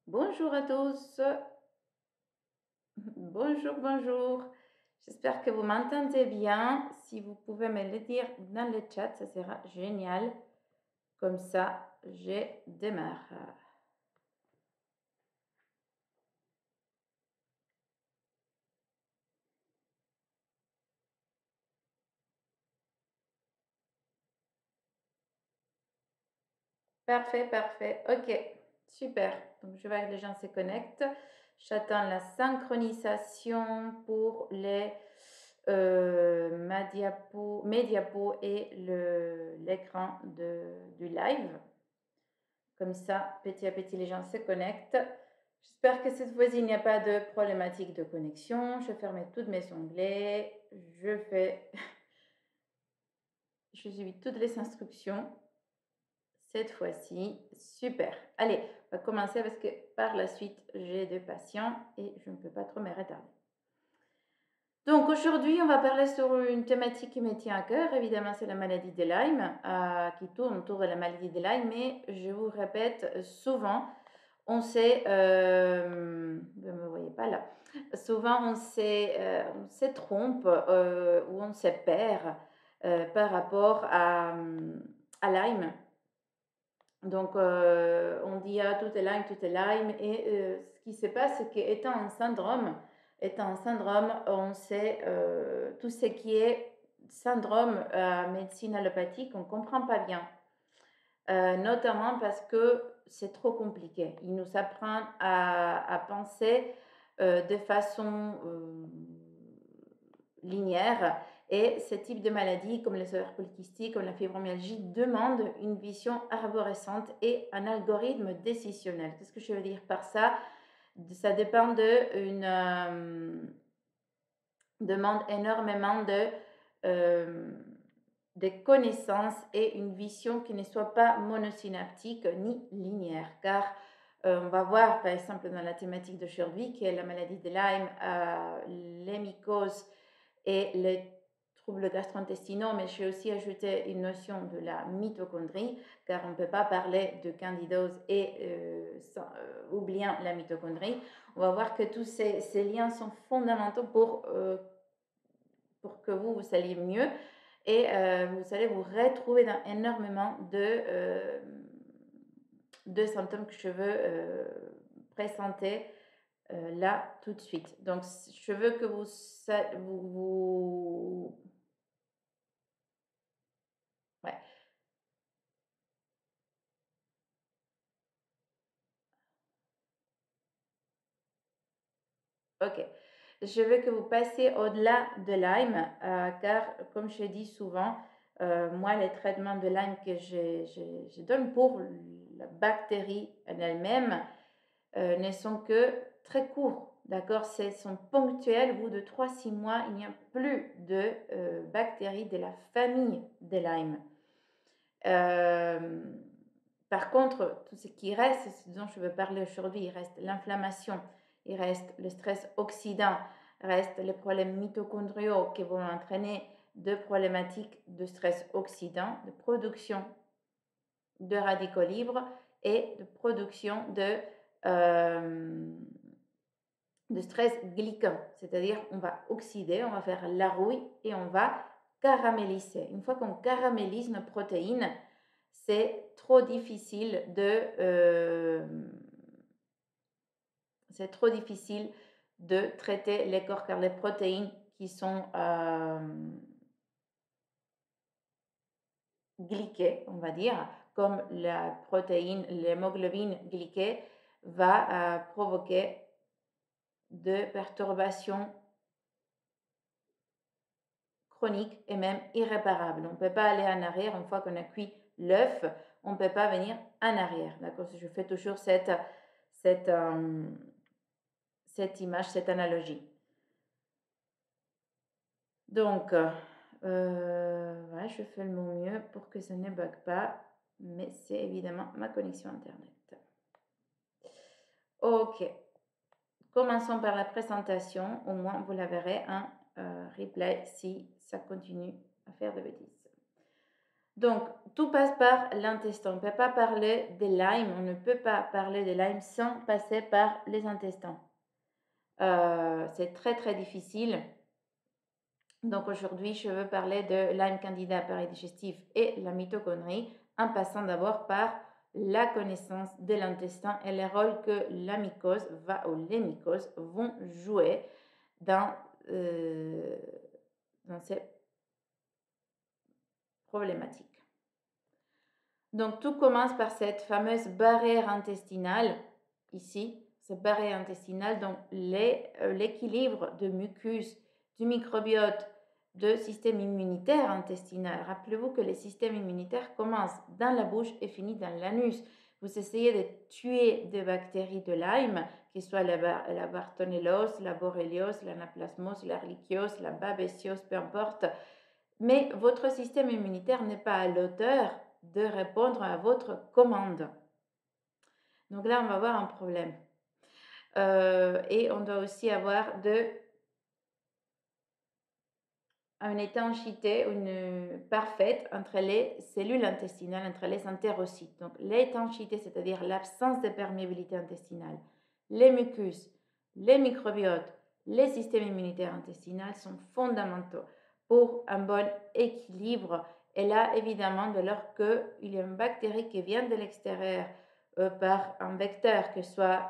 Bonjour à tous. Bonjour, bonjour. J'espère que vous m'entendez bien. Si vous pouvez me le dire dans le chat, ça sera génial. Comme ça, je démarre. Parfait, parfait. Ok, super. Donc, je vois que les gens se connectent. J'attends la synchronisation pour mes diapos et l'écran du live. Comme ça, petit à petit, les gens se connectent. J'espère que cette fois-ci, il n'y a pas de problématique de connexion. Je ferme tous mes onglets. Je suis toutes les instructions. Cette fois-ci, super. Allez, on va commencer parce que par la suite, j'ai des patients et je ne peux pas trop me retarder. Donc aujourd'hui, on va parler sur une thématique qui me tient à cœur. Évidemment, c'est la maladie de Lyme, qui tourne autour de la maladie de Lyme, mais je vous répète souvent, on sait, vous ne me voyez pas là, souvent on se trompe ou on se perd par rapport à Lyme. Donc, on dit ah, tout est Lyme, et ce qui se passe, c'est étant un syndrome, on sait tout ce qui est syndrome médecine allopathique, on ne comprend pas bien. Notamment parce que c'est trop compliqué. Ils nous apprennent à penser de façon linéaire. Et ce type de maladie, comme les ovaires polykystiques, comme la fibromyalgie, demande une vision arborescente et un algorithme décisionnel. Qu'est-ce que je veux dire par ça? Ça dépend demande énormément de connaissances et une vision qui ne soit pas monosynaptique ni linéaire. Car on va voir, par exemple, dans la thématique d'aujourd'hui, qui est la maladie de Lyme, les mycoses et les troubles gastro-intestinaux, mais j'ai aussi ajouté une notion de la mitochondrie, car on ne peut pas parler de candidose et oubliant la mitochondrie. On va voir que tous ces liens sont fondamentaux pour que vous alliez mieux et vous allez vous retrouver dans énormément de symptômes que je veux présenter là tout de suite. Donc, je veux que ouais. Ok. Je veux que vous passiez au-delà de Lyme, car comme je dis souvent, moi, les traitements de Lyme que je donne pour la bactérie en elle-même ne sont que très courts. D'accord? Ils sont ponctuels. Au bout de 3 6 mois, il n'y a plus de bactéries de la famille de Lyme. Par contre, tout ce qui reste, ce dont je veux parler aujourd'hui, il reste l'inflammation, il reste le stress oxydant, il reste les problèmes mitochondriaux qui vont entraîner de problématiques de stress oxydant, de production de radicaux libres et de production de stress glycant. C'est-à-dire, on va oxyder, on va faire la rouille et on va caraméliser. Une fois qu'on caramélise nos protéines, c'est trop difficile de traiter les corps, car les protéines qui sont glyquées, on va dire, comme la protéine, l'hémoglobine glyquée, va provoquer de perturbations chroniques et même irréparables. On ne peut pas aller en arrière une fois qu'on a cuit l'œuf, on ne peut pas venir en arrière. D'accord? Je fais toujours cette image, cette analogie. Donc, voilà, je fais le mon mieux pour que ça ne bug pas, mais c'est évidemment ma connexion Internet. Ok, commençons par la présentation, au moins vous la verrez en replay si ça continue à faire de bêtises. Donc, tout passe par l'intestin. On ne peut pas parler des Lyme, on ne peut pas parler des Lyme sans passer par les intestins. C'est très très difficile. Donc aujourd'hui, je veux parler de Lyme Candida, appareil digestif et la mitochondrie, en passant d'abord par la connaissance de l'intestin et les rôles que la mycose ou les mycoses vont jouer dans, dans ces problématiques. Donc tout commence par cette fameuse barrière intestinale, ici, cette barrière intestinale, donc l'équilibre de mucus, du microbiote, de système immunitaire intestinal. Rappelez-vous que le système immunitaire commence dans la bouche et finit dans l'anus. Vous essayez de tuer des bactéries de Lyme, que ce soit la Bartonellose, la Borréliose, l'Anaplasmose, l'Ehrlichiose, la Babesiose, peu importe, mais votre système immunitaire n'est pas à l'auteur de répondre à votre commande. Donc là, on va avoir un problème. Et on doit aussi avoir une étanchéité parfaite entre les cellules intestinales, entre les entérocytes. Donc l'étanchéité, c'est-à-dire l'absence de perméabilité intestinale, les mucus, les microbiotes, les systèmes immunitaires intestinaux sont fondamentaux pour un bon équilibre. Et là, évidemment, dès lors qu'il y a une bactérie qui vient de l'extérieur par un vecteur, que ce soit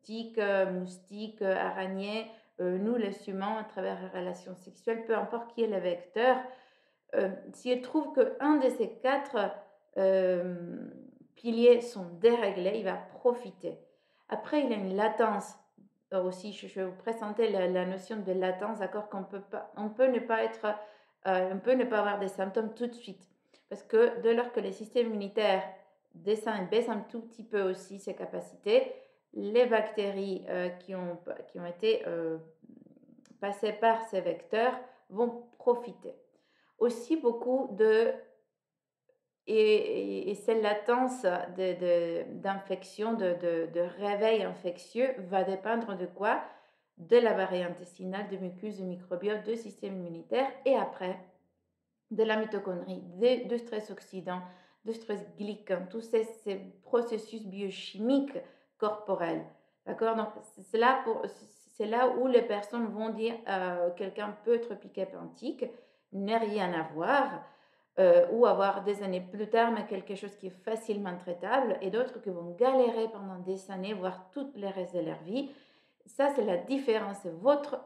tique, moustique, araignée, nous les humains, à travers les relations sexuelles, peu importe qui est le vecteur, si elle trouve qu'un de ces quatre piliers sont déréglés, il va profiter. Après, il y a une latence. Aussi, je vais vous présenter la notion de latence, d'accord, on peut ne pas avoir des symptômes tout de suite. Parce que dès lors que le système immunitaire descend et baisse un tout petit peu aussi ses capacités, les bactéries qui ont été passées par ces vecteurs vont profiter. Aussi beaucoup et cette latence d'infection, de réveil infectieux va dépendre de quoi? De la barrière intestinale, de mucus, de microbiote, de système immunitaire et après de la mitochondrie, de stress oxydant, de stress glycant, tous ces processus biochimiques corporels. D'accord? Donc, c'est là où les personnes vont dire quelqu'un peut être piqué par un tique, n'est rien à voir, ou avoir des années plus tard, mais quelque chose qui est facilement traitable, et d'autres qui vont galérer pendant des années, voire toutes les restes de leur vie. Ça, c'est la différence. C'est votre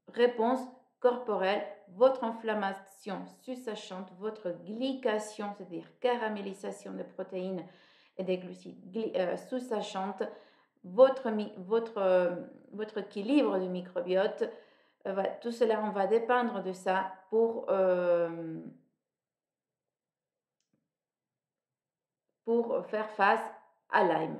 réponse corporelle, votre inflammation sous-sachante, votre glycation, c'est-à-dire caramélisation des protéines et des glucides sous-sachante, votre équilibre du microbiote, tout cela, on va dépendre de ça pour faire face à Lyme.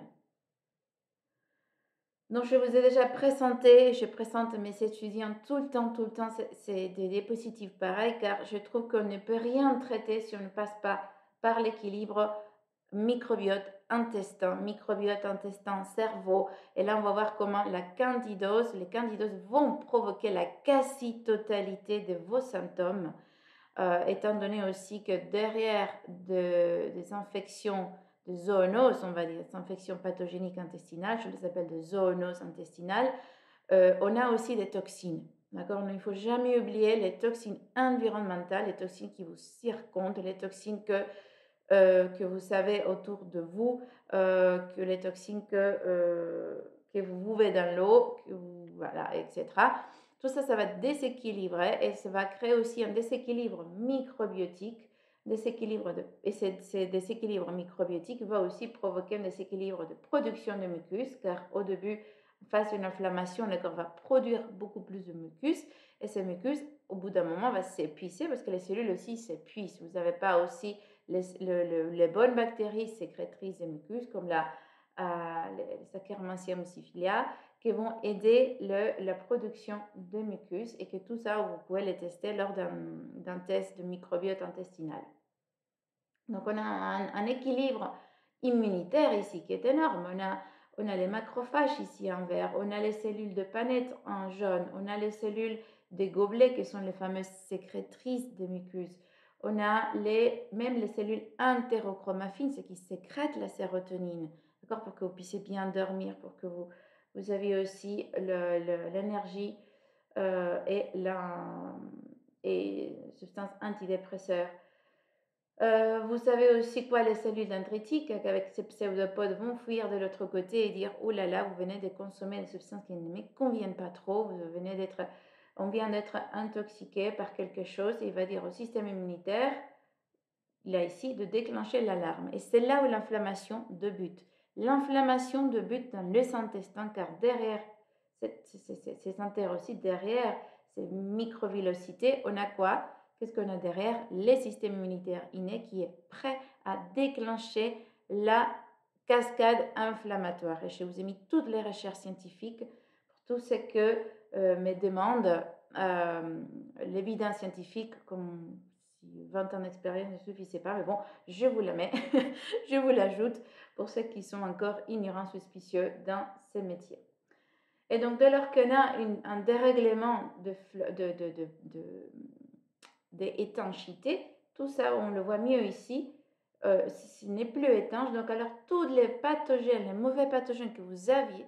Donc, je vous ai déjà présenté, je présente mes étudiants tout le temps, c'est des diapositives pareilles, car je trouve qu'on ne peut rien traiter si on ne passe pas par l'équilibre microbiote intestin, cerveau. Et là, on va voir comment les candidoses vont provoquer la quasi-totalité de vos symptômes, étant donné aussi que derrière des infections de zoonoses, on va dire, des infections pathogéniques intestinales, je les appelle des zoonoses intestinales, on a aussi des toxines. D'accord? Il ne faut jamais oublier les toxines environnementales, les toxines qui vous circondent, les toxines que vous savez autour de vous, que les toxines que vous buvez dans l'eau, voilà, etc. Tout ça, ça va déséquilibrer et ça va créer aussi un déséquilibre microbiotique. Et ce déséquilibre microbiotique va aussi provoquer un déséquilibre de production de mucus, car au début, face à une inflammation, le corps va produire beaucoup plus de mucus, et ce mucus, au bout d'un moment, va s'épuiser parce que les cellules aussi s'épuisent. Vous n'avez pas aussi les bonnes bactéries sécrétrices de mucus, comme les Saccharomyces syphilia, qui vont aider la production de mucus, et que tout ça, vous pouvez les tester lors d'un test de microbiote intestinal. Donc, on a un équilibre immunitaire ici qui est énorme. On a les macrophages ici en vert, on a les cellules de Paneth en jaune, on a les cellules des gobelets qui sont les fameuses sécrétrices de mucus. On a même les cellules entérochromaffines, ce qui sécrètent la sérotonine, d'accord, pour que vous puissiez bien dormir, pour que vous avez aussi l'énergie et substances antidépresseurs. Vous savez aussi quoi, les cellules dendritiques, avec ces pseudopodes, vont fuir de l'autre côté et dire: oh là là, vous venez de consommer des substances qui ne me conviennent pas trop, on vient d'être intoxiqué par quelque chose. Et il va dire au système immunitaire, là ici, de déclencher l'alarme. Et c'est là où l'inflammation débute. L'inflammation débute dans les intestins, car derrière ces entérocytes, derrière ces microvillosités, on a quoi? Qu'est-ce qu'on a derrière? Les systèmes immunitaires innés qui est prêt à déclencher la cascade inflammatoire. Et je vous ai mis toutes les recherches scientifiques pour tout ce que me demande l'évidence scientifique, comme si 20 ans d'expérience ne suffisait pas, mais bon, je vous la mets, je vous l'ajoute pour ceux qui sont encore ignorants, suspicieux dans ces métiers. Et donc, dès lors qu'on a un dérèglement d'étanchéité, tout ça, on le voit mieux ici, ce n'est plus étanche. Donc, alors, tous les pathogènes, les mauvais pathogènes que vous aviez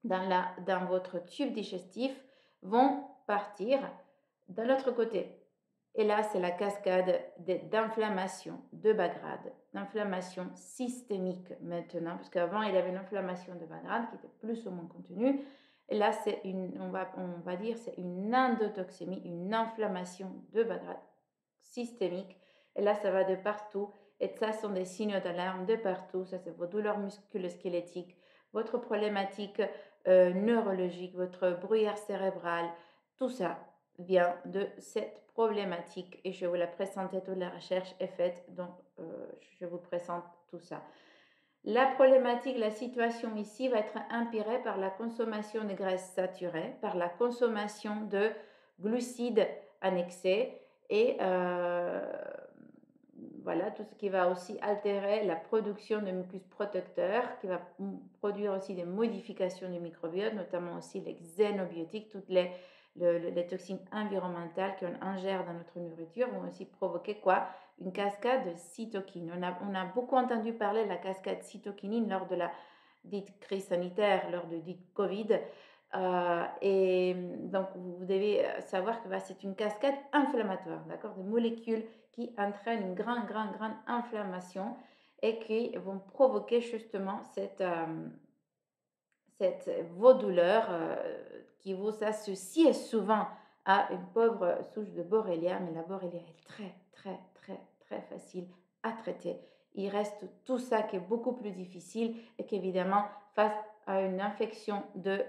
dans votre tube digestif vont partir de l'autre côté. Et là, c'est la cascade d'inflammation de bas grade, d'inflammation systémique maintenant, parce qu'avant, il y avait une inflammation de bas grade qui était plus ou moins contenue. Et là, on va dire, c'est une endotoxémie, une inflammation de bas grade systémique. Et là, ça va de partout. Et ça sont des signaux d'alarme de partout. Ça, c'est vos douleurs musculo-squelettiques, votre problématique neurologique, votre brouillard cérébral. Tout ça vient de cette problématique. Et je vais vous la présenter. Toute la recherche est faite. Donc, je vous présente tout ça. La problématique, la situation ici va être empirée par la consommation de graisses saturées, par la consommation de glucides annexés et voilà, tout ce qui va aussi altérer la production de mucus protecteurs, qui va produire aussi des modifications du microbiote, notamment aussi les xénobiotiques, toutes les toxines environnementales qu'on ingère dans notre nourriture vont aussi provoquer quoi? Une cascade de cytokines. On a beaucoup entendu parler de la cascade cytokinine lors de la dite crise sanitaire, lors de dite Covid. Et donc, vous devez savoir que c'est une cascade inflammatoire, d'accord, de molécules qui entraînent une grande inflammation et qui vont provoquer justement vos douleurs qui vous associent souvent à une pauvre souche de Borrelia, mais la Borrelia est très facile à traiter. Il reste tout ça qui est beaucoup plus difficile et qu'évidemment, face à une infection de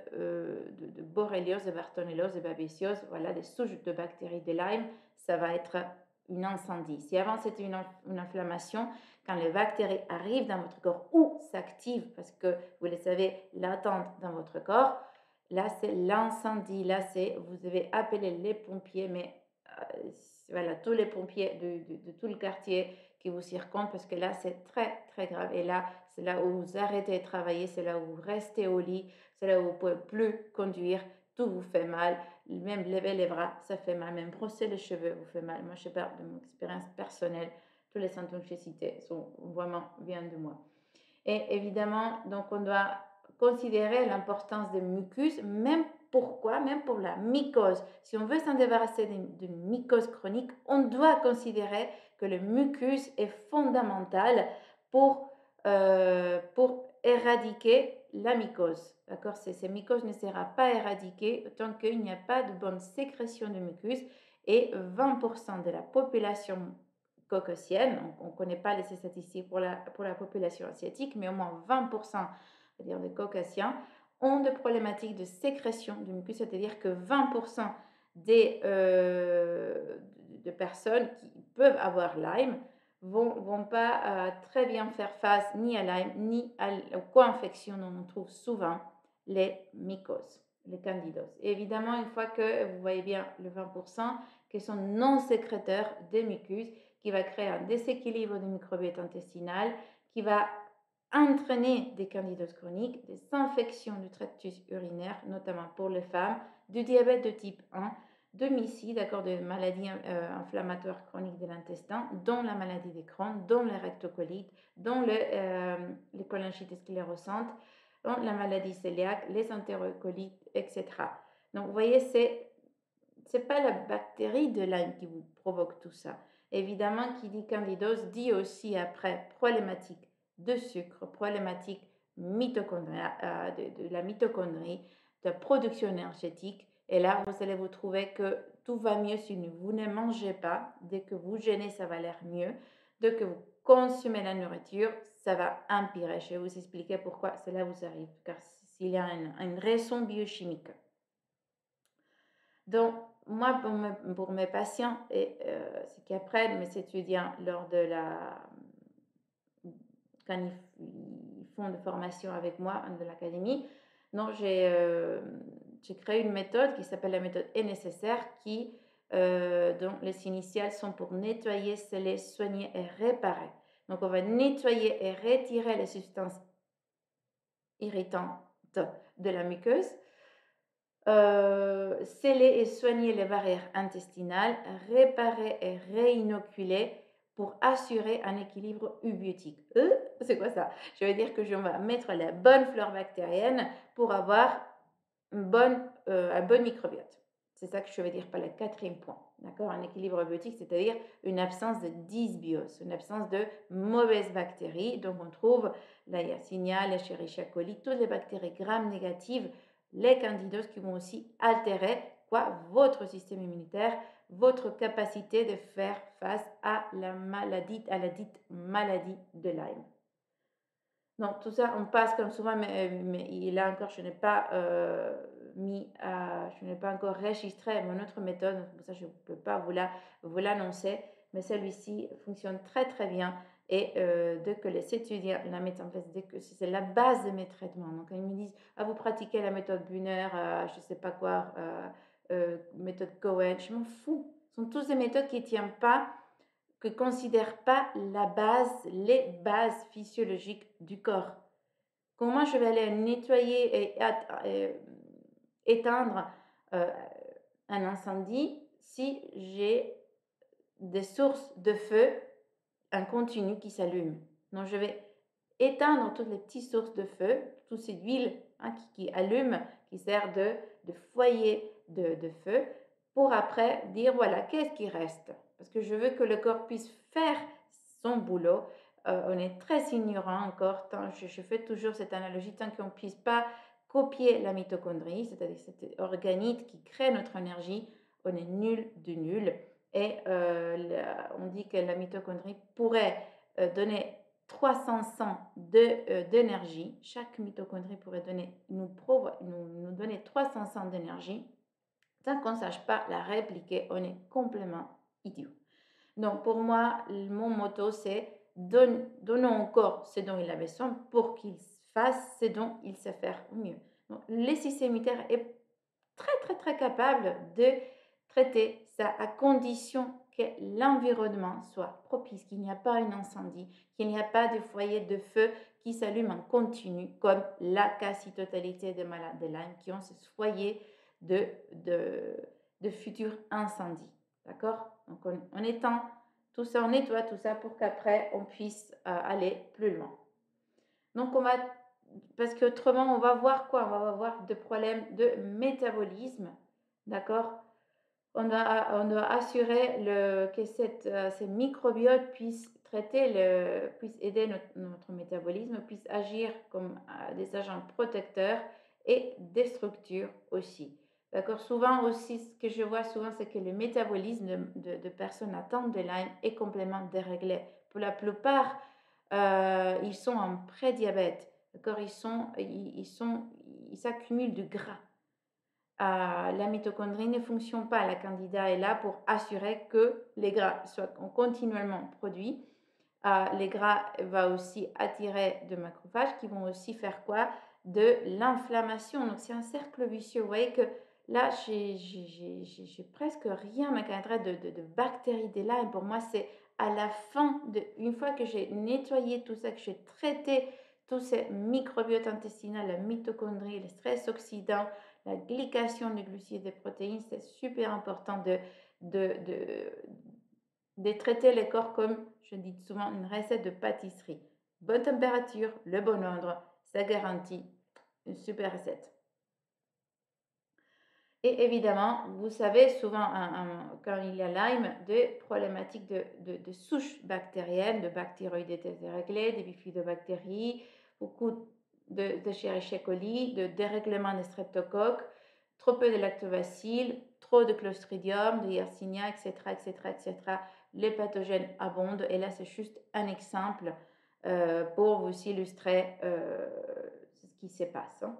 Borreliose, de Bartonellose, de Babesiose, voilà, des souches de bactéries de Lyme, ça va être un incendie. Si avant c'était une inflammation, quand les bactéries arrivent dans votre corps ou s'activent, parce que vous le savez, latentes dans votre corps, là c'est l'incendie, là c'est, vous devez appeler les pompiers, mais voilà, tous les pompiers de tout le quartier qui vous circondent, parce que là c'est très grave. Et là, c'est là où vous arrêtez de travailler, c'est là où vous restez au lit, c'est là où vous ne pouvez plus conduire, tout vous fait mal, même lever les bras, ça fait mal, même brosser les cheveux vous fait mal. Moi, je parle de mon expérience personnelle. Tous les symptômes que j'ai cités viennent de moi. Et évidemment, donc on doit considérer l'importance des mucus, même pour la mycose. Si on veut s'en débarrasser d'une mycose chronique, on doit considérer que le mucus est fondamental pour éradiquer la mycose. D'accord? Ces mycoses ne sera pas éradiquée tant qu'il n'y a pas de bonne sécrétion de mucus. Et 20% de la population caucasienne, on ne connaît pas les statistiques pour la population asiatique, mais au moins 20% c'est-à-dire des caucasiens, ont des problématiques de sécrétion du mucus, c'est-à-dire que 20% de personnes qui peuvent avoir Lyme vont pas très bien faire face ni à Lyme, ni aux co-infections dont on trouve souvent les mycoses, les candidoses. Et évidemment, une fois que vous voyez bien le 20% qui sont non sécréteurs des mucus, qui va créer un déséquilibre du microbiote intestinal, qui va entraîner des candidoses chroniques, des infections du tractus urinaire, notamment pour les femmes, du diabète de type 1, de MIS-C, d'accord, de maladies inflammatoires chroniques de l'intestin, dont la maladie des Crohn, dont les rectocolites, dont les cholangites sclérosante, dont la maladie cœliaque, les entérocolites, etc. Donc, vous voyez, c'est pas la bactérie de Lyme qui vous provoque tout ça. Évidemment, qui dit candidose dit aussi après problématique de sucre, problématique de la mitochondrie, de la production énergétique. Et là, vous allez vous trouver que tout va mieux si vous ne mangez pas. Dès que vous gênez, ça va l'air mieux. Dès que vous consommez la nourriture, ça va empirer. Je vais vous expliquer pourquoi cela vous arrive, car s'il y a une raison biochimique. Donc, moi, pour mes patients, et c'est qu'après mes étudiants, quand ils font de formation avec moi de l'académie, donc j'ai créé une méthode qui s'appelle la méthode NSSR dont les initiales sont pour nettoyer, sceller, soigner et réparer. Donc, on va nettoyer et retirer les substances irritantes de la muqueuse. Sceller et soigner les barrières intestinales, réparer et réinoculer pour assurer un équilibre eubiotique. C'est quoi ça? Je veux dire que je vais mettre la bonne flore bactérienne pour avoir un bon microbiote. C'est ça que je veux dire par le quatrième point. D'accord? Un équilibre eubiotique, c'est-à-dire une absence de dysbiose, une absence de mauvaises bactéries. Donc on trouve la Yersinia, la Escherichia coli, toutes les bactéries gram négatives, les candidoses qui vont aussi altérer votre système immunitaire, votre capacité de faire face à la dite maladie de Lyme. Donc tout ça, on passe comme souvent, mais là encore, je n'ai pas je n'ai pas encore enregistré mon autre méthode, pour ça je ne peux pas vous l'annoncer, mais celui-ci fonctionne très très bien. Et dès que les étudiants la mettent en place, dès que c'est la base de mes traitements. Donc, quand ils me disent, vous pratiquez la méthode Bunner, je ne sais pas quoi, méthode Cohen, je m'en fous. Ce sont tous des méthodes qui ne tiennent pas, qui ne considèrent pas les bases physiologiques du corps. Comment je vais aller nettoyer et éteindre un incendie si j'ai des sources de feu un continu qui s'allume. Donc, je vais éteindre toutes les petites sources de feu, toutes ces huiles qui allument, qui servent de foyer de feu, pour après dire, voilà, qu'est-ce qui reste? Parce que je veux que le corps puisse faire son boulot. On est très ignorant encore, je fais toujours cette analogie, tant qu'on ne puisse pas copier la mitochondrie, c'est-à-dire cet organite qui crée notre énergie, on est nul de nul. Et on dit que la mitochondrie pourrait donner 300 d'énergie. Chaque mitochondrie pourrait nous donner 300 d'énergie. Tant qu'on ne sache pas la répliquer, on est complètement idiot. Donc pour moi, mon motto, c'est donnons au corps ce dont il a besoin pour qu'il fasse ce dont il sait faire mieux. Donc, le système immunitaire est très très très capable de traiter ça à condition que l'environnement soit propice, qu'il n'y a pas un incendie, qu'il n'y a pas de foyer de feu qui s'allume en continu, comme la quasi-totalité des malades de Lyme qui ont ce foyer de futurs incendies. D'accord? Donc on étend tout ça, on nettoie tout ça pour qu'après on puisse aller plus loin. Donc parce qu'autrement on va voir quoi? On va avoir des problèmes de métabolisme. D'accord? On doit assurer que ces microbiotes puissent puissent aider notre métabolisme, puissent agir comme des agents protecteurs et des structures aussi. D'accord? Souvent aussi, ce que je vois souvent, c'est que le métabolisme de personnes atteintes de Lyme est complètement déréglé. Pour la plupart, ils sont en prédiabète. D'accord? Ils s'accumulent du gras. La mitochondrie ne fonctionne pas. La candida est là pour assurer que les gras soient continuellement produits. Les gras vont aussi attirer de macrophages qui vont aussi faire quoi? De l'inflammation. Donc c'est un cercle vicieux. Vous voyez que là, j'ai presque rien à cadrer de bactéries de Lyme. Pour moi, c'est à la fin, une fois que j'ai nettoyé tout ça, que j'ai traité tous ces microbiotes intestinaux, la mitochondrie, les stress oxydants, La glycation des glucides et des protéines, c'est super important de, de, de traiter le corps comme, je dis souvent, une recette de pâtisserie. Bonne température, le bon ordre, ça garantit une super recette. Et évidemment, vous savez souvent, quand il y a Lyme, des problématiques de souches bactériennes, de bactéroïdetes déréglées, des bifidobactéries, beaucoup de Escherichia coli, de dérèglement des streptocoques, trop peu de lactobacilles, trop de clostridium, de Yersinia, etc., etc., etc. Les pathogènes abondent. Et là, c'est juste un exemple pour vous illustrer ce qui se passe. Hein.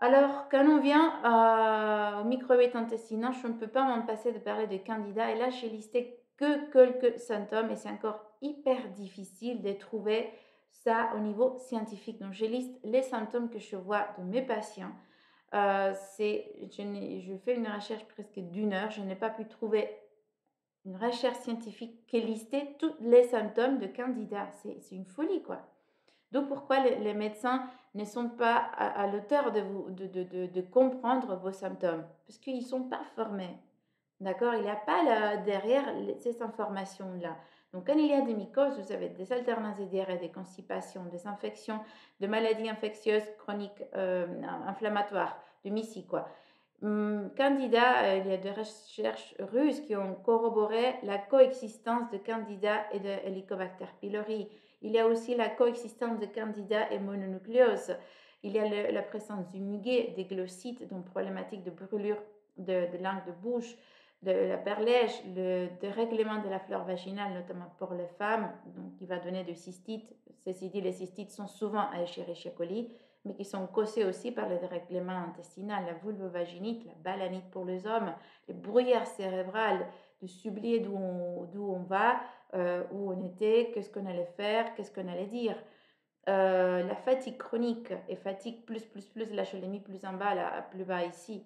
Alors, quand on vient au microbiote intestinal, je ne peux pas m'en passer de parler de candidats. Et là, j'ai listé que quelques symptômes et c'est encore hyper difficile de trouver ça au niveau scientifique. Donc, je liste les symptômes que je vois de mes patients. Je fais une recherche presque d'une heure. Je n'ai pas pu trouver une recherche scientifique qui listait tous les symptômes de candidats. C'est une folie, quoi. Donc, pourquoi les médecins ne sont pas à l'auteur de comprendre vos symptômes? Parce qu'ils ne sont pas formés. D'accord? Il n'y a pas derrière ces informations-là. Donc, quand il y a des mycoses, vous avez des alternances de diarrhée, des constipations, des infections, de maladies infectieuses chroniques inflammatoires, de MICI, quoi. Candida, il y a des recherches russes qui ont corroboré la coexistence de Candida et de Helicobacter pylori. Il y a aussi la coexistence de Candida et mononucléose. Il y a la présence du muguet, des glossites, donc problématique de brûlure de langue de bouche, de la perlèche, le dérèglement de la flore vaginale, notamment pour les femmes, donc qui va donner des cystites. Ceci dit, les cystites sont souvent à Escherichia coli, mais qui sont causés aussi par le dérèglement intestinal, la vulvovaginite, la balanite pour les hommes, les bruyères cérébrales, de s'oublier d'où on va, où on était, qu'est-ce qu'on allait faire, qu'est-ce qu'on allait dire. La fatigue chronique et fatigue plus, là je l'ai mis plus en bas, là, plus bas ici.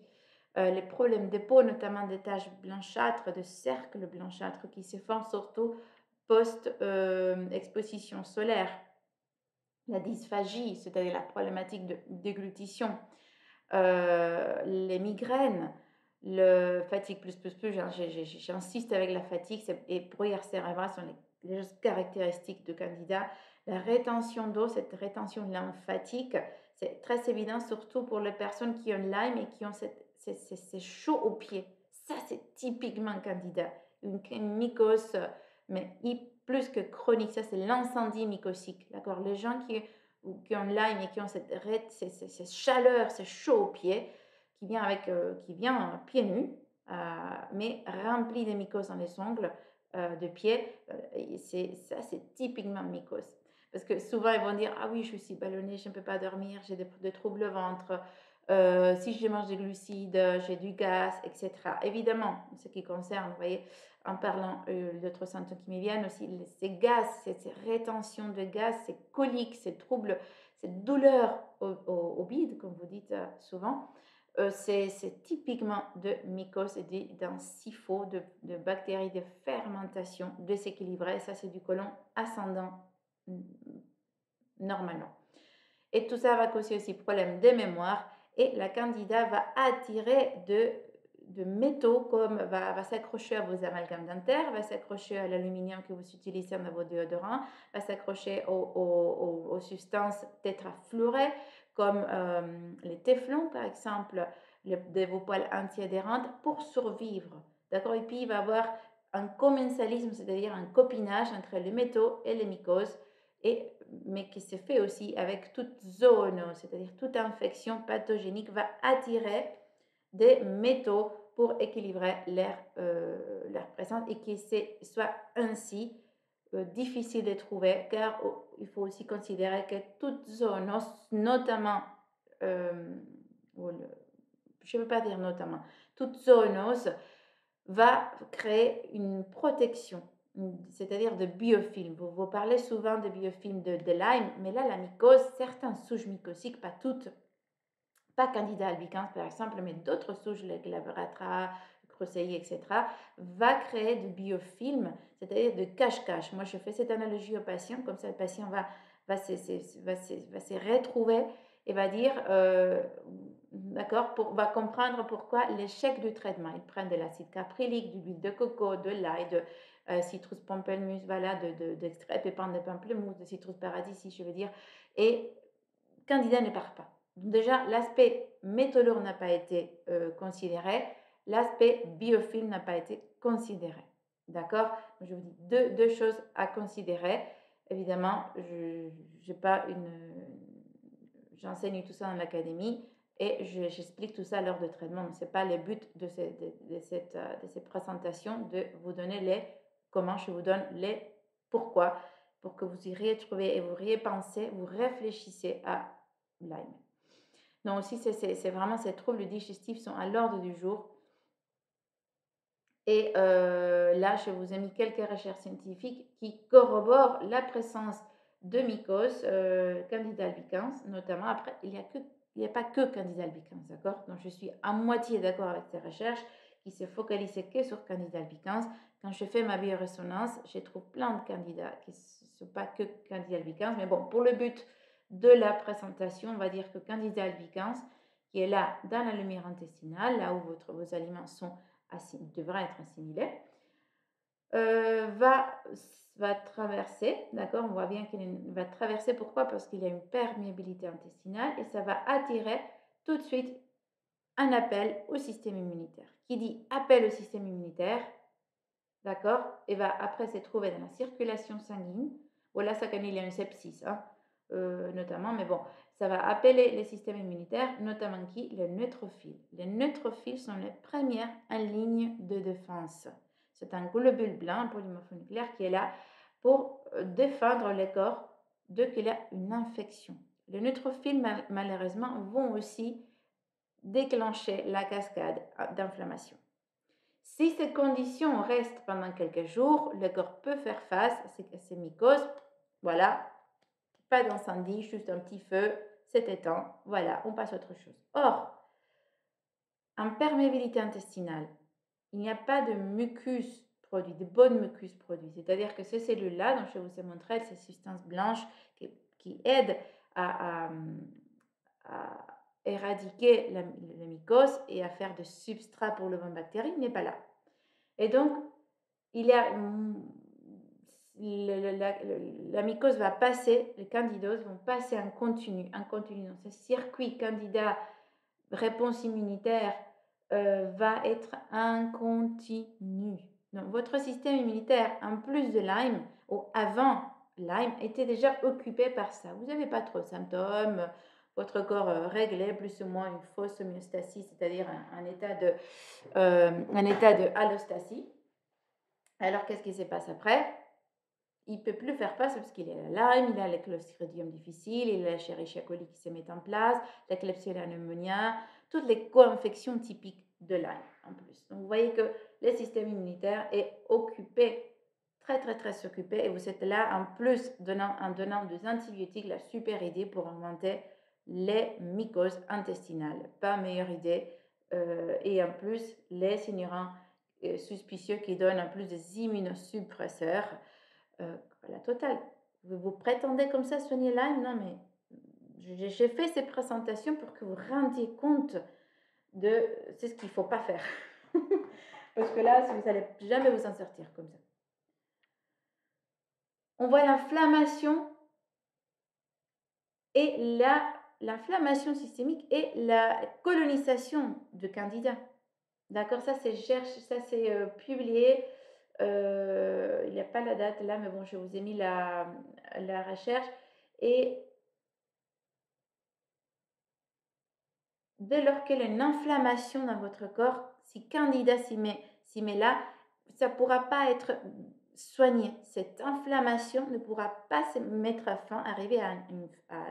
Les problèmes de peau, notamment des taches blanchâtres, de cercles blanchâtres qui se font surtout post-exposition solaire. La dysphagie, c'est-à-dire la problématique de déglutition, les migraines, le fatigue j'insiste avec la fatigue et bruyère cérébrale sont les caractéristiques de Candida. La rétention d'eau, cette rétention lymphatique, c'est très évident, surtout pour les personnes qui ont Lyme et qui ont c'est chaud aux pieds. Ça, c'est typiquement Candida. Une mycose, mais plus que chronique, ça c'est l'incendie mycosique. D'accord? Les gens qui ont Lyme et qui ont cette chaleur, ce chaud aux pieds, qui vient pieds nus, mais rempli de mycoses dans les ongles de pied, c'est typiquement mycose. Parce que souvent, ils vont dire, ah oui, je suis ballonnée, je ne peux pas dormir, j'ai des troubles au ventre, si je mange des glucides, j'ai du gaz, etc. Évidemment, ce qui concerne, vous voyez, en parlant d'autres symptômes qui me viennent aussi, ces gaz, ces rétentions de gaz, ces coliques, ces troubles, ces douleurs au bide, comme vous dites souvent, c'est typiquement de mycose et d'un SIFO, de bactéries de fermentation déséquilibrées. Ça, c'est du côlon ascendant normalement. Et tout ça va causer aussi problème de mémoire et la candida va attirer de métaux comme va s'accrocher à vos amalgames dentaires, va s'accrocher à l'aluminium que vous utilisez dans vos déodorants, va s'accrocher aux substances tétrafluorées comme les téflons par exemple, de vos poils antiadhérentes pour survivre. D'accord? Et puis il va y avoir un commensalisme, c'est-à-dire un copinage entre les métaux et les mycoses mais qui se fait aussi avec toute zoonose, c'est-à-dire toute infection pathogénique va attirer des métaux pour équilibrer leur présence et que ce soit ainsi difficile de trouver car il faut aussi considérer que toute zoonose, notamment, je ne veux pas dire notamment, toute zoonose va créer une protection, c'est-à-dire de biofilms. Vous parlez souvent de biofilms de Lyme, mais là, la mycose, certaines souches mycosiques, pas toutes, pas Candida albicans par exemple, mais d'autres souches, les Glabratra, Crocei, etc., va créer de biofilms, c'est-à-dire de cache-cache. Moi, je fais cette analogie au patient, comme ça le patient va se retrouver et va dire, d'accord, va comprendre pourquoi l'échec du traitement. Ils prennent de l'acide caprylique, de l'huile de coco, de l'ail, de citrus pamplemousse, voilà, d'extrait pépins de pamplemousse, de citrus paradis, je veux dire, et Candida ne part pas. Donc déjà, l'aspect métaux lourd n'a pas été considéré, l'aspect biophile n'a pas été considéré. D'accord? Je vous dis deux choses à considérer. Évidemment, j'enseigne tout ça dans l'académie et j'explique tout ça lors de traitement. Ce n'est pas le but de cette présentation de vous donner les comment, je vous donne les pourquoi pour que vous y retrouviez et vous repensez, vous réfléchissez à Lyme. Donc aussi, c'est vraiment ces troubles digestifs sont à l'ordre du jour. Et là, je vous ai mis quelques recherches scientifiques qui corroborent la présence de mycoses Candida albicans, notamment. Après, il n'y a pas que Candida albicans, d'accord? Donc, je suis à moitié d'accord avec ces recherches qui se focalisaient que sur Candida albicans. Quand je fais ma biorésonance, je trouve plein de candidats qui ne sont pas que Candida albicans. Mais bon, pour le but de la présentation, on va dire que Candida albicans, qui est là dans la lumière intestinale, là où vos aliments devra être assimilé, va traverser, d'accord? On voit bien qu'il va traverser, pourquoi? Parce qu'il y a une perméabilité intestinale et ça va attirer tout de suite un appel au système immunitaire. Qui dit appel au système immunitaire, d'accord? Et va après se trouver dans la circulation sanguine. Voilà, ça quand il y a une sepsis, hein, notamment, mais bon, ça va appeler les systèmes immunitaires, notamment qui? Les neutrophiles. Les neutrophiles sont les premières en ligne de défense. C'est un globule blanc, un polymorphonucléaire, qui est là pour défendre les corps dès qu'il y a une infection. Les neutrophiles, malheureusement, vont aussi déclencher la cascade d'inflammation. Si ces conditions restent pendant quelques jours, le corps peut faire face à ces mycoses. Voilà, pas d'incendie, juste un petit feu, c'est éteint. Voilà, on passe à autre chose. Or, en perméabilité intestinale, il n'y a pas de mucus produit, de bonne mucus produit. C'est-à-dire que ces cellules-là, dont je vous ai montré, ces substances blanches qui aident à éradiquer la mycose et à faire de substrat pour le bon bactérie, n'est pas là. Et donc, il y a la mycose va passer, les candidoses vont passer en continu dans ce circuit candidat réponse immunitaire va être en continu. Donc, votre système immunitaire, en plus de Lyme, ou avant Lyme, était déjà occupé par ça. Vous n'avez pas trop de symptômes, votre corps réglait plus ou moins une fausse homéostasie, c'est-à-dire un état de allostasie. Alors, qu'est-ce qui se passe après? Il ne peut plus faire face parce qu'il est la Lyme, il a le Clostridium difficile, il a la Escherichia coli qui se met en place, la Klebsiella pneumonia, toutes les co-infections typiques de Lyme en plus. Donc, vous voyez que le système immunitaire est occupé, très, très, très occupé, et vous êtes là en plus en donnant des antibiotiques, la super idée pour augmenter les mycoses intestinales. Pas meilleure idée. Et en plus, les ignorants suspicieux qui donnent en plus des immunosuppresseurs. La totale. Vous prétendez comme ça soigner Lyme? Non, mais j'ai fait ces présentations pour que vous rendiez compte de c'est ce qu'il ne faut pas faire. Parce que là, vous n'allez jamais vous en sortir comme ça. On voit l'inflammation et l'inflammation systémique et la colonisation de candidats. D'accord, ça c'est publié. Il n'y a pas la date là, mais bon, je vous ai mis la recherche. Et dès lors qu'il y a une inflammation dans votre corps, si Candida s'y met là, ça ne pourra pas être soigné. Cette inflammation ne pourra pas se mettre à fin, arriver à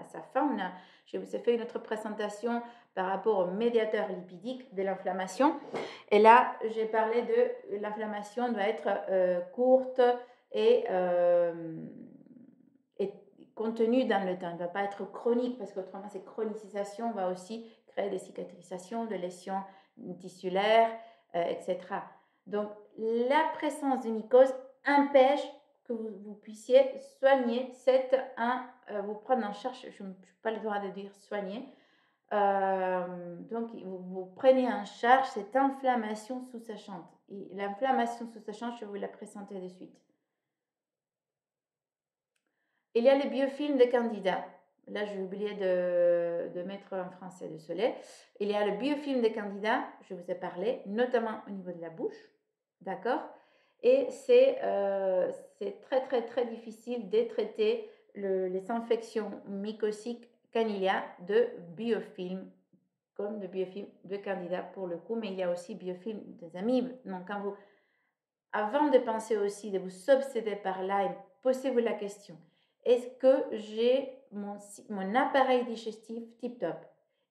sa fin. Je vous ai fait une autre présentation par rapport au médiateur lipidique de l'inflammation. Et là, j'ai parlé de l'inflammation doit être courte et contenue dans le temps. Elle ne va pas être chronique parce qu'autrement, cette chronicisation va aussi créer des cicatrisations, des lésions tissulaires, etc. Donc, la présence de mycose empêche que vous puissiez soigner vous prendre en charge, je n'ai pas le droit de dire soigner, donc vous prenez en charge cette inflammation sous-jacente. Et l'inflammation sous-jacente, je vais vous la présenter de suite. Il y a les biofilms de Candida. Là, j'ai oublié de mettre en français, désolé. Il y a le biofilm de Candida, je vous ai parlé, notamment au niveau de la bouche, d'accord? Et c'est très, très, très difficile de traiter les infections mycosiques Candida de biofilm, comme de biofilm de Candida pour le coup, mais il y a aussi biofilm des amibes. Donc, avant de penser aussi, de vous obséder par là, posez-vous la question. Est-ce que j'ai mon appareil digestif tip-top?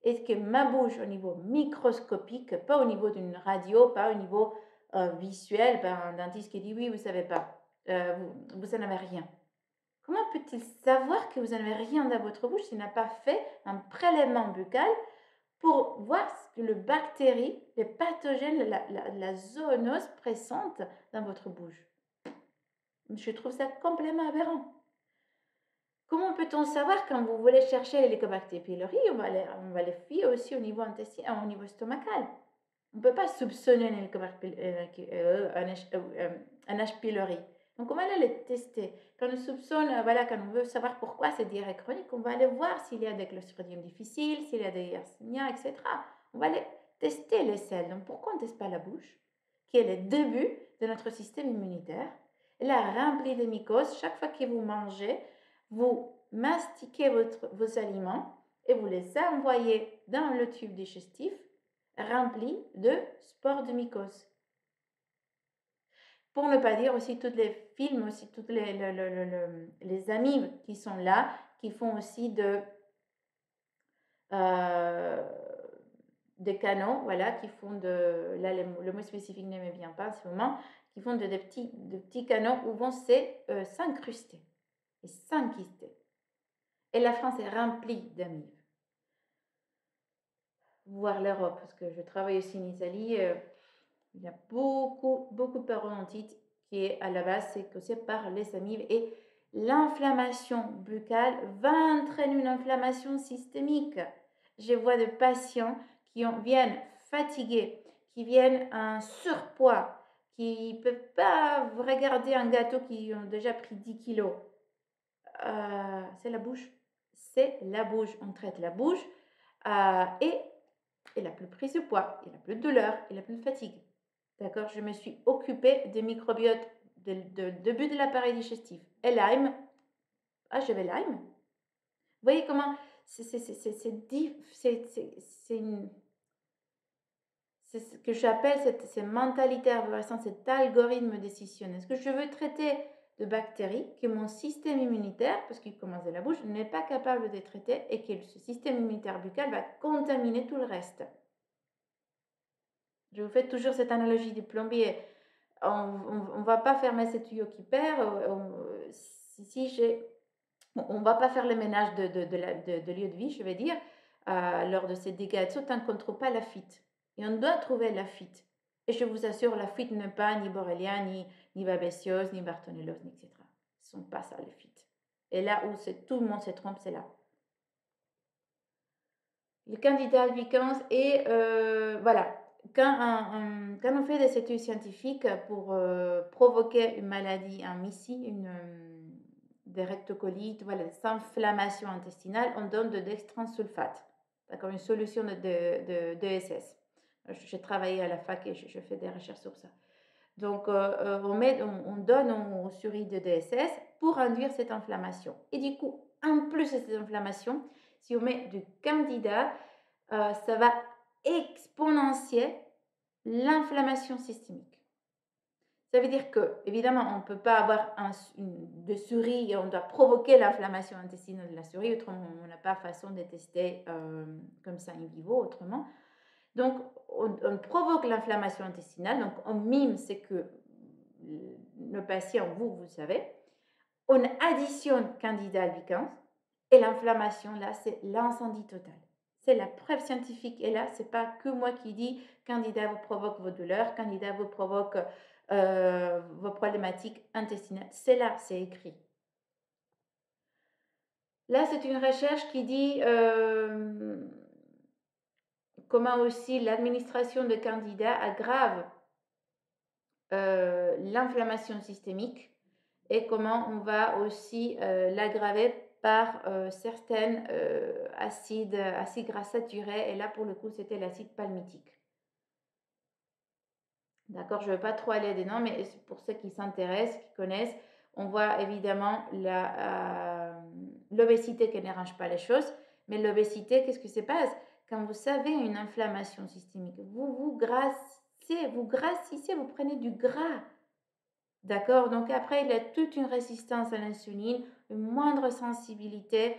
Est-ce que ma bouche au niveau microscopique, pas au niveau d'une radio, pas au niveau visuel, un dentiste qui dit oui, vous ne savez pas, vous n'en avez rien. Comment peut-il savoir que vous n'en avez rien dans votre bouche s'il n'a pas fait un prélèvement buccal pour voir ce que le bactérie, les pathogènes, la zoonose présente dans votre bouche? Je trouve ça complètement aberrant. Comment peut-on savoir quand vous voulez chercher l'Helicobacter pylori, on va les fier aussi au niveau intestinal, au niveau stomacal. On ne peut pas soupçonner un H. pylori. Donc, on va aller les tester. Quand on soupçonne, quand on veut savoir pourquoi c'est diarrhée chronique, on va aller voir s'il y a des Clostridium difficiles, s'il y a des Yersinia, etc. On va aller tester les selles. Donc, pourquoi on ne teste pas la bouche, qui est le début de notre système immunitaire? Elle est remplie de mycoses. Chaque fois que vous mangez, vous mastiquez vos aliments et vous les envoyez dans le tube digestif rempli de spores de mycoses. Pour ne pas dire aussi tous les films, aussi toutes les amibes qui sont là, qui font aussi des canaux, voilà, qui font là le mot spécifique ne me vient pas en ce moment, qui font de petits canaux où vont s'incruster et s'enquister. Et la France est remplie d'amibes. Voir l'Europe, parce que je travaille aussi en Italie, il y a beaucoup de parodontite qui est à la base, c'est causé par les amibes et l'inflammation buccale va entraîner une inflammation systémique. Je vois des patients qui viennent fatigués, qui viennent en surpoids, qui ne peuvent pas regarder un gâteau qui ont déjà pris 10 kilos. C'est la bouche. C'est la bouche. On traite la bouche et il n'a plus prise de poids, il n'a plus de douleur, il n'a plus de fatigue. D'accord? Je me suis occupée des microbiotes de début de l'appareil digestif. Et Lyme, j'avais Lyme. Vous voyez comment c'est ce que j'appelle cette mentalité arborescente, cet algorithme décisionnel. Est-ce que je veux traiter de bactéries que mon système immunitaire, parce qu'il commence de la bouche, n'est pas capable de traiter et que ce système immunitaire buccal va contaminer tout le reste? Je vous fais toujours cette analogie du plombier. On ne va pas fermer ce tuyau qui perd. On ne va pas faire le ménage de lieu de vie, je vais dire, lors de ces dégâts tant qu'on ne trouve pas la fuite. Et on doit trouver la fuite. Et je vous assure, la fuite n'est pas ni Borrelia, ni Babesiose, ni Bartonellose, etc. Ce ne sont pas ça, les fuites. Et là où tout le monde se trompe, c'est là. Le Candida albicans et voilà. Quand on fait des études scientifiques pour provoquer une maladie, un MIS-C, des rectocolites, voilà, des inflammations intestinales, on donne de dextransulfate, d'accord, une solution de DSS. J'ai travaillé à la fac et je fais des recherches sur ça. Donc, on donne aux souris de DSS pour induire cette inflammation. Et du coup, en plus de cette inflammation, si on met du Candida, ça va exponentier l'inflammation systémique. Ça veut dire que, évidemment, on ne peut pas avoir de souris et on doit provoquer l'inflammation intestinale de la souris, autrement, on n'a pas façon de tester comme ça in vivo, autrement. Donc, on provoque l'inflammation intestinale, donc on mime ce que le patient, vous savez. On additionne Candida albicans et l'inflammation, là, c'est l'incendie total. C'est la preuve scientifique. Et là, ce n'est pas que moi qui dis Candida vous provoque vos douleurs, Candida vous provoque vos problématiques intestinales. C'est là, c'est écrit. Là, c'est une recherche qui dit comment aussi l'administration de candida aggrave l'inflammation systémique et comment on va aussi l'aggraver par certains acides gras saturés. Et là, pour le coup, c'était l'acide palmitique. D'accord, je ne veux pas trop aller dedans, mais pour ceux qui s'intéressent, qui connaissent, on voit évidemment l'obésité qui n'arrange pas les choses. Mais l'obésité, qu'est-ce que se passe? Quand vous avez une inflammation systémique, vous grassissez, vous prenez du gras. D'accord? Donc après, il y a toute une résistance à l'insuline, une moindre sensibilité,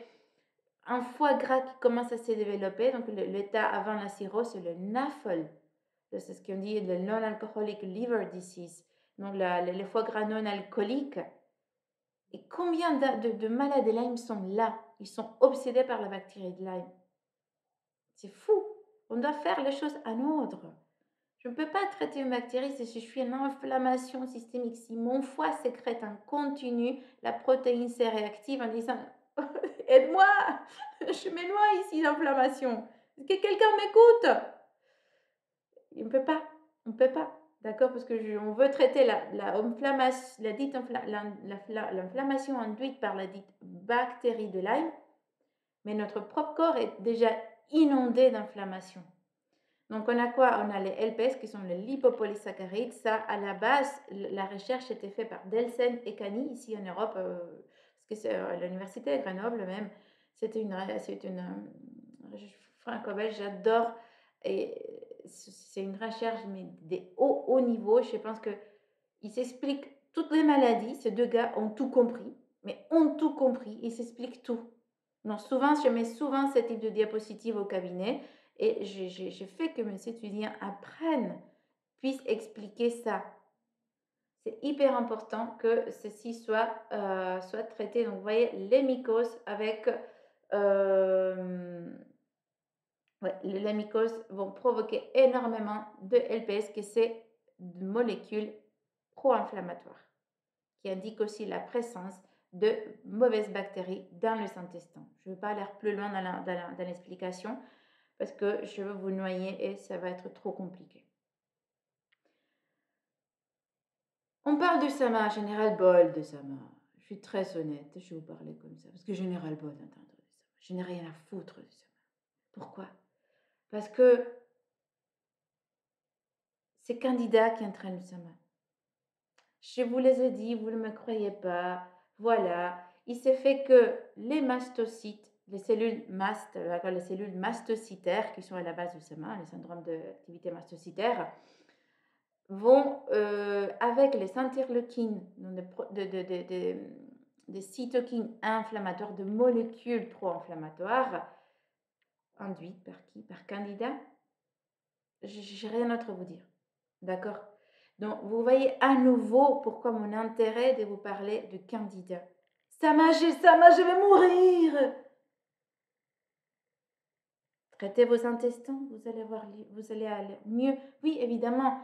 un foie gras qui commence à se développer. Donc l'état avant la cirrhose, c'est le NAFL. C'est ce qu'on dit le non-alcoholic liver disease. Donc le foie gras non alcoolique. Et combien de malades de Lyme sont là? Ils sont obsédés par la bactérie de Lyme. C'est fou. On doit faire les choses en ordre. Je ne peux pas traiter une bactérie si je suis en inflammation systémique. Si mon foie sécrète en continu la protéine C réactive en disant aide-moi, je me noie ici d'inflammation. Est-ce que quelqu'un m'écoute? On ne peut pas. On ne peut pas. D'accord? Parce que on veut traiter l'inflammation induite par la dite bactérie de Lyme, mais notre propre corps est déjà inondé d'inflammation. Donc, on a quoi? On a les LPS qui sont les lipopolysaccharides. Ça, à la base, la recherche était faite par Delsen et Cani ici en Europe, parce que c'est à l'université de Grenoble même. C'est une franco-belge, j'adore. Et c'est une recherche mais des hauts niveaux. Je pense qu'ils s'expliquent toutes les maladies. Ces deux gars ont tout compris, mais ont tout compris. Ils s'expliquent tout. Donc, souvent, je mets souvent ce type de diapositive au cabinet. Et je fais que mes étudiants apprennent, puissent expliquer ça. C'est hyper important que ceci soit traité. Donc, vous voyez, les mycoses avec... les mycoses vont provoquer énormément de LPS, que c'est de molécules pro-inflammatoires, qui indiquent aussi la présence de mauvaises bactéries dans les intestins. Je ne veux pas aller plus loin dans l'explication, parce que je veux vous noyer et ça va être trop compliqué. On parle de Sama, Général Bol de Sama. Je suis très honnête, je vais vous parler comme ça, parce que Général Bol d'entendre de Sama. Je n'ai rien à foutre de Sama. Pourquoi? Parce que c'est Candida qui entraîne le Sama. Je vous les ai dit, vous ne me croyez pas. Voilà, il s'est fait que les mastocytes, les cellules mastocytaires qui sont à la base du Sama, le syndrome d'activité mastocytaire, vont, avec les interleukines, des cytokines inflammatoires, de molécules pro-inflammatoires, induites par qui? Par Candida. Je n'ai rien d'autre à vous dire. D'accord? Donc, vous voyez à nouveau pourquoi mon intérêt de vous parler de Candida. Sama, je vais mourir! Traitez vos intestins, vous allez aller mieux. Oui, évidemment,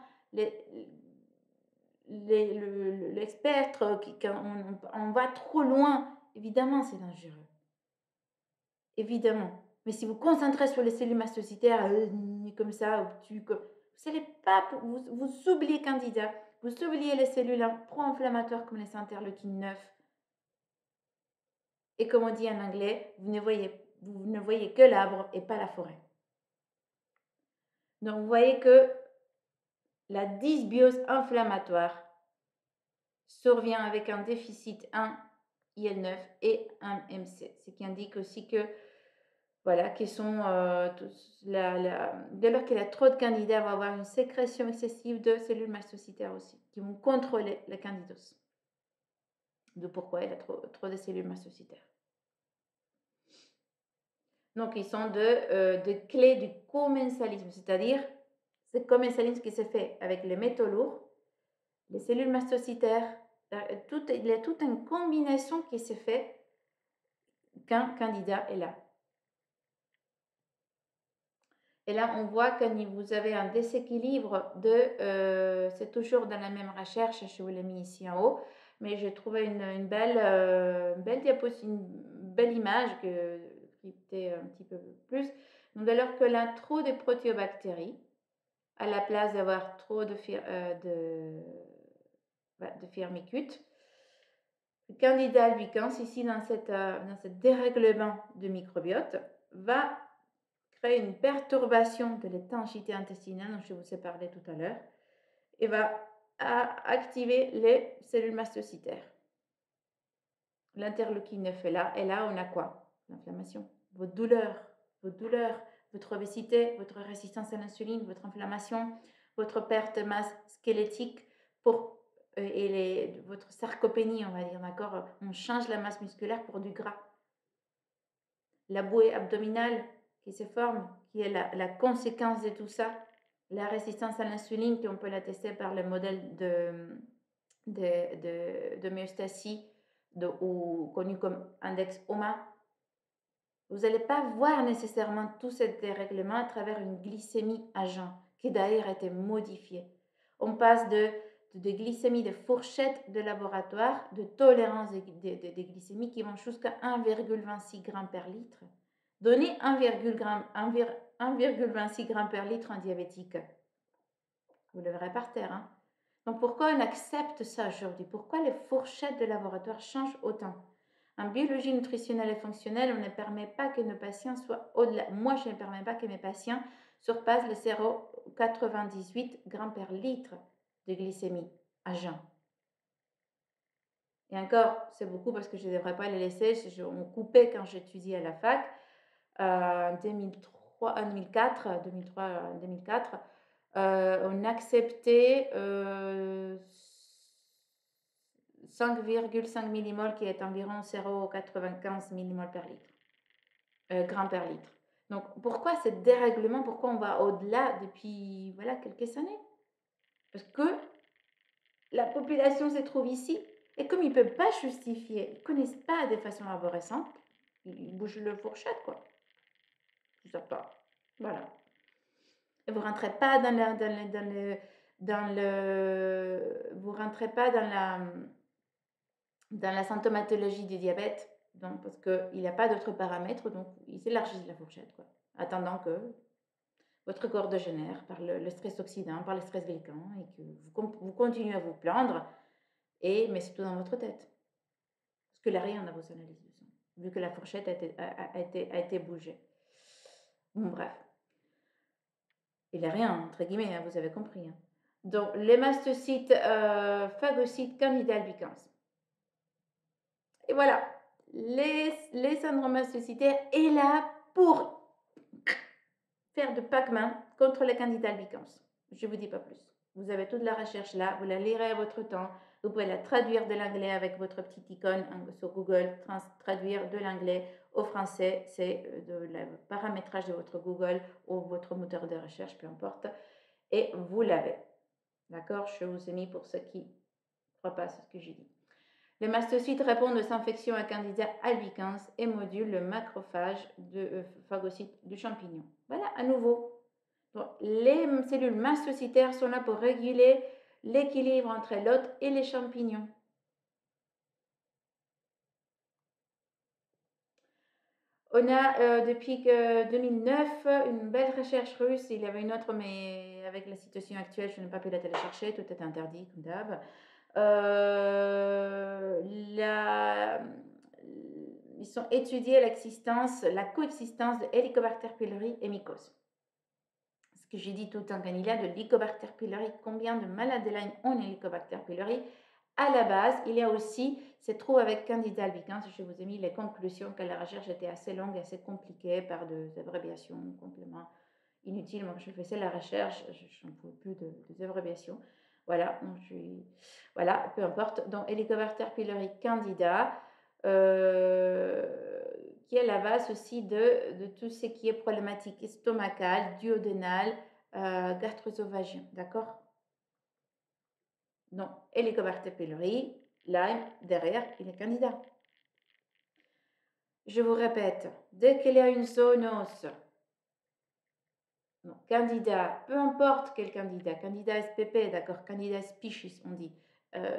l'expert, quand on va trop loin, évidemment, c'est dangereux. Évidemment. Mais si vous concentrez sur les cellules mastocytaires, comme ça, vous n'allez pas, vous oubliez Candida, vous oubliez les cellules pro-inflammatoires comme les interleukines 9. Et comme on dit en anglais, vous ne voyez que l'arbre et pas la forêt. Donc, vous voyez que la dysbiose inflammatoire survient avec un déficit 1 IL9 et un MC, ce qui indique aussi que voilà, qui sont dès lors qu'il y a trop de candidats, on va avoir une sécrétion excessive de cellules mastocytaires aussi, qui vont contrôler la candidose. De pourquoi il y a trop de cellules mastocytaires. Donc, ils sont de clés du commensalisme, c'est-à-dire ce commensalisme qui se fait avec les métaux lourds, les cellules mastocytaires, il y a toute une combinaison qui se fait qu'un candidat est là. Et là, on voit que vous avez un déséquilibre c'est toujours dans la même recherche, je vous l'ai mis ici en haut, mais j'ai trouvé une belle une belle image qui était un petit peu plus. Donc, alors que là, trop de protéobactéries, à la place d'avoir trop de firmicutes, le candidat albicans, ici dans ce dérèglement du microbiote, va créer une perturbation de l'étanchéité intestinale dont je vous ai parlé tout à l'heure et va activer les cellules mastocytaires. L'interleukine 9 est là, et là on a quoi? L'inflammation, votre douleur, votre obésité, votre résistance à l'insuline, votre inflammation, votre perte de masse squelettique votre sarcopénie, on va dire, d'accord? On change la masse musculaire pour du gras. La bouée abdominale qui se forme, qui est la conséquence de tout ça, la résistance à l'insuline, qu'on peut la tester par le modèle d'homéostasie ou connu comme index OMA. Vous n'allez pas voir nécessairement tout ce dérèglement à travers une glycémie à jeun, qui d'ailleurs a été modifiée. On passe de glycémie de fourchette de laboratoire, de tolérance des glycémies qui vont jusqu'à 1,26 g per litre. Donnez 1,26 g per litre en diabétique. Vous le verrez par terre. Hein. Donc pourquoi on accepte ça aujourd'hui? Pourquoi les fourchettes de laboratoire changent autant? En biologie nutritionnelle et fonctionnelle, on ne permet pas que nos patients soient au-delà. Moi, je ne permets pas que mes patients surpassent le 0,98 g per litre de glycémie à jeun. Et encore, c'est beaucoup parce que je ne devrais pas les laisser. On coupait quand j'étudiais à la fac. En 2004, on acceptait 5,5 millimoles qui est environ 0,95 millimoles per litre, grammes per litre. Donc, pourquoi ce dérèglement? Pourquoi on va au-delà depuis voilà, quelques années? Parce que la population se trouve ici et comme ils ne peuvent pas justifier, ils ne connaissent pas de façon arborescente, ils bougent le fourchette, quoi. Tout ça pas. Voilà. Et vous rentrez pas vous rentrez pas dans la symptomatologie du diabète, donc parce qu'il n'y a pas d'autres paramètres, donc ils élargissent la fourchette, quoi, attendant que votre corps dégénère par le stress oxydant, par le stress glycant, et que vous continuez à vous plaindre, mais c'est tout dans votre tête. Parce que là, rien dans vos analyses de sang, vu que la fourchette a été bougée. Bon, bref. Il n'est rien, entre guillemets, hein, vous avez compris. Hein. Donc, les mastocytes, phagocytes, candida albicans. Et voilà, les syndromes mastocytaires est là pour faire de Pac-Man contre les candida albicans. Je ne vous dis pas plus. Vous avez toute la recherche là, vous la lirez à votre temps. Vous pouvez la traduire de l'anglais avec votre petite icône sur Google, traduire de l'anglais au français. C'est le paramétrage de votre Google ou votre moteur de recherche, peu importe. Et vous l'avez. D'accord? Je vous ai mis pour ceux qui ne croient pas à ce que j'ai dit. Les mastocytes répondent aux infections à Candida albicans et modulent le macrophage de phagocytes du champignon. Voilà, à nouveau. Donc, les cellules mastocytaires sont là pour réguler l'équilibre entre l'hôte et les champignons. On a depuis 2009 une belle recherche russe. Il y avait une autre, mais avec la situation actuelle, je n'ai pas pu la télécharger. Tout est interdit, comme d'hab. Ils ont étudié la coexistence de Helicobacter pylori et mycose. Ce que j'ai dit tout le temps, quand il y a de l'Helicobacter pylori, combien de malades de Lyme ont Helicobacter pylori? À la base, il y a aussi se trouve avec Candida albicans. Je vous ai mis les conclusions que la recherche était assez longue et assez compliquée par des abréviations, compléments inutiles. Moi, je faisais la recherche, je n'en pouvais plus des abréviations. Voilà, voilà, peu importe. Donc, Helicobacter pylori Candida, qui est la base aussi de tout ce qui est problématique estomacale, duodénale, gastro-œsophagien. D'accord? Donc, Helicobacter pylori, Lyme, derrière, il est Candida. Je vous répète, dès qu'il y a une zoonose Non, candidat, peu importe quel candidat, candidat SPP, d'accord, candidat species, on dit,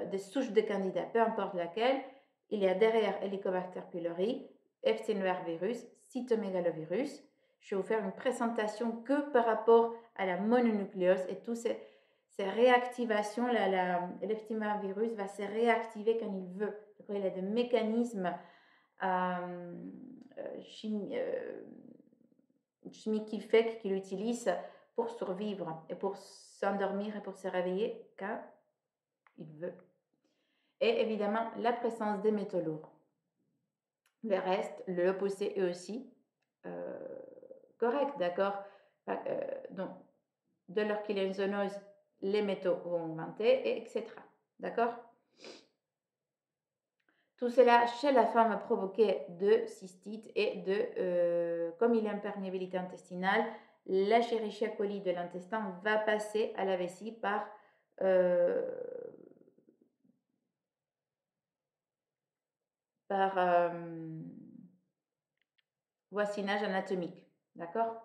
des souches de candidats, peu importe laquelle, il y a derrière Helicobacter pylori, Epstein-Barr virus, cytomégalovirus. Je vais vous faire une présentation que par rapport à la mononucléose et toutes ces réactivations. L'Epstein-Barr virus va se réactiver quand il veut. Il a des mécanismes chimiques qu'il utilise pour survivre et pour s'endormir et pour se réveiller quand il veut. Et évidemment, la présence des métaux lourds. Le reste, l'opposé est aussi correct, d'accord? Donc, de lors qu'il y a une zoonose, les métaux vont augmenter, etc. D'accord? Tout cela chez la femme va provoquer de cystite et comme il y a une perméabilité intestinale, la Escherichia coli de l'intestin va passer à la vessie par voisinage anatomique. D'accord?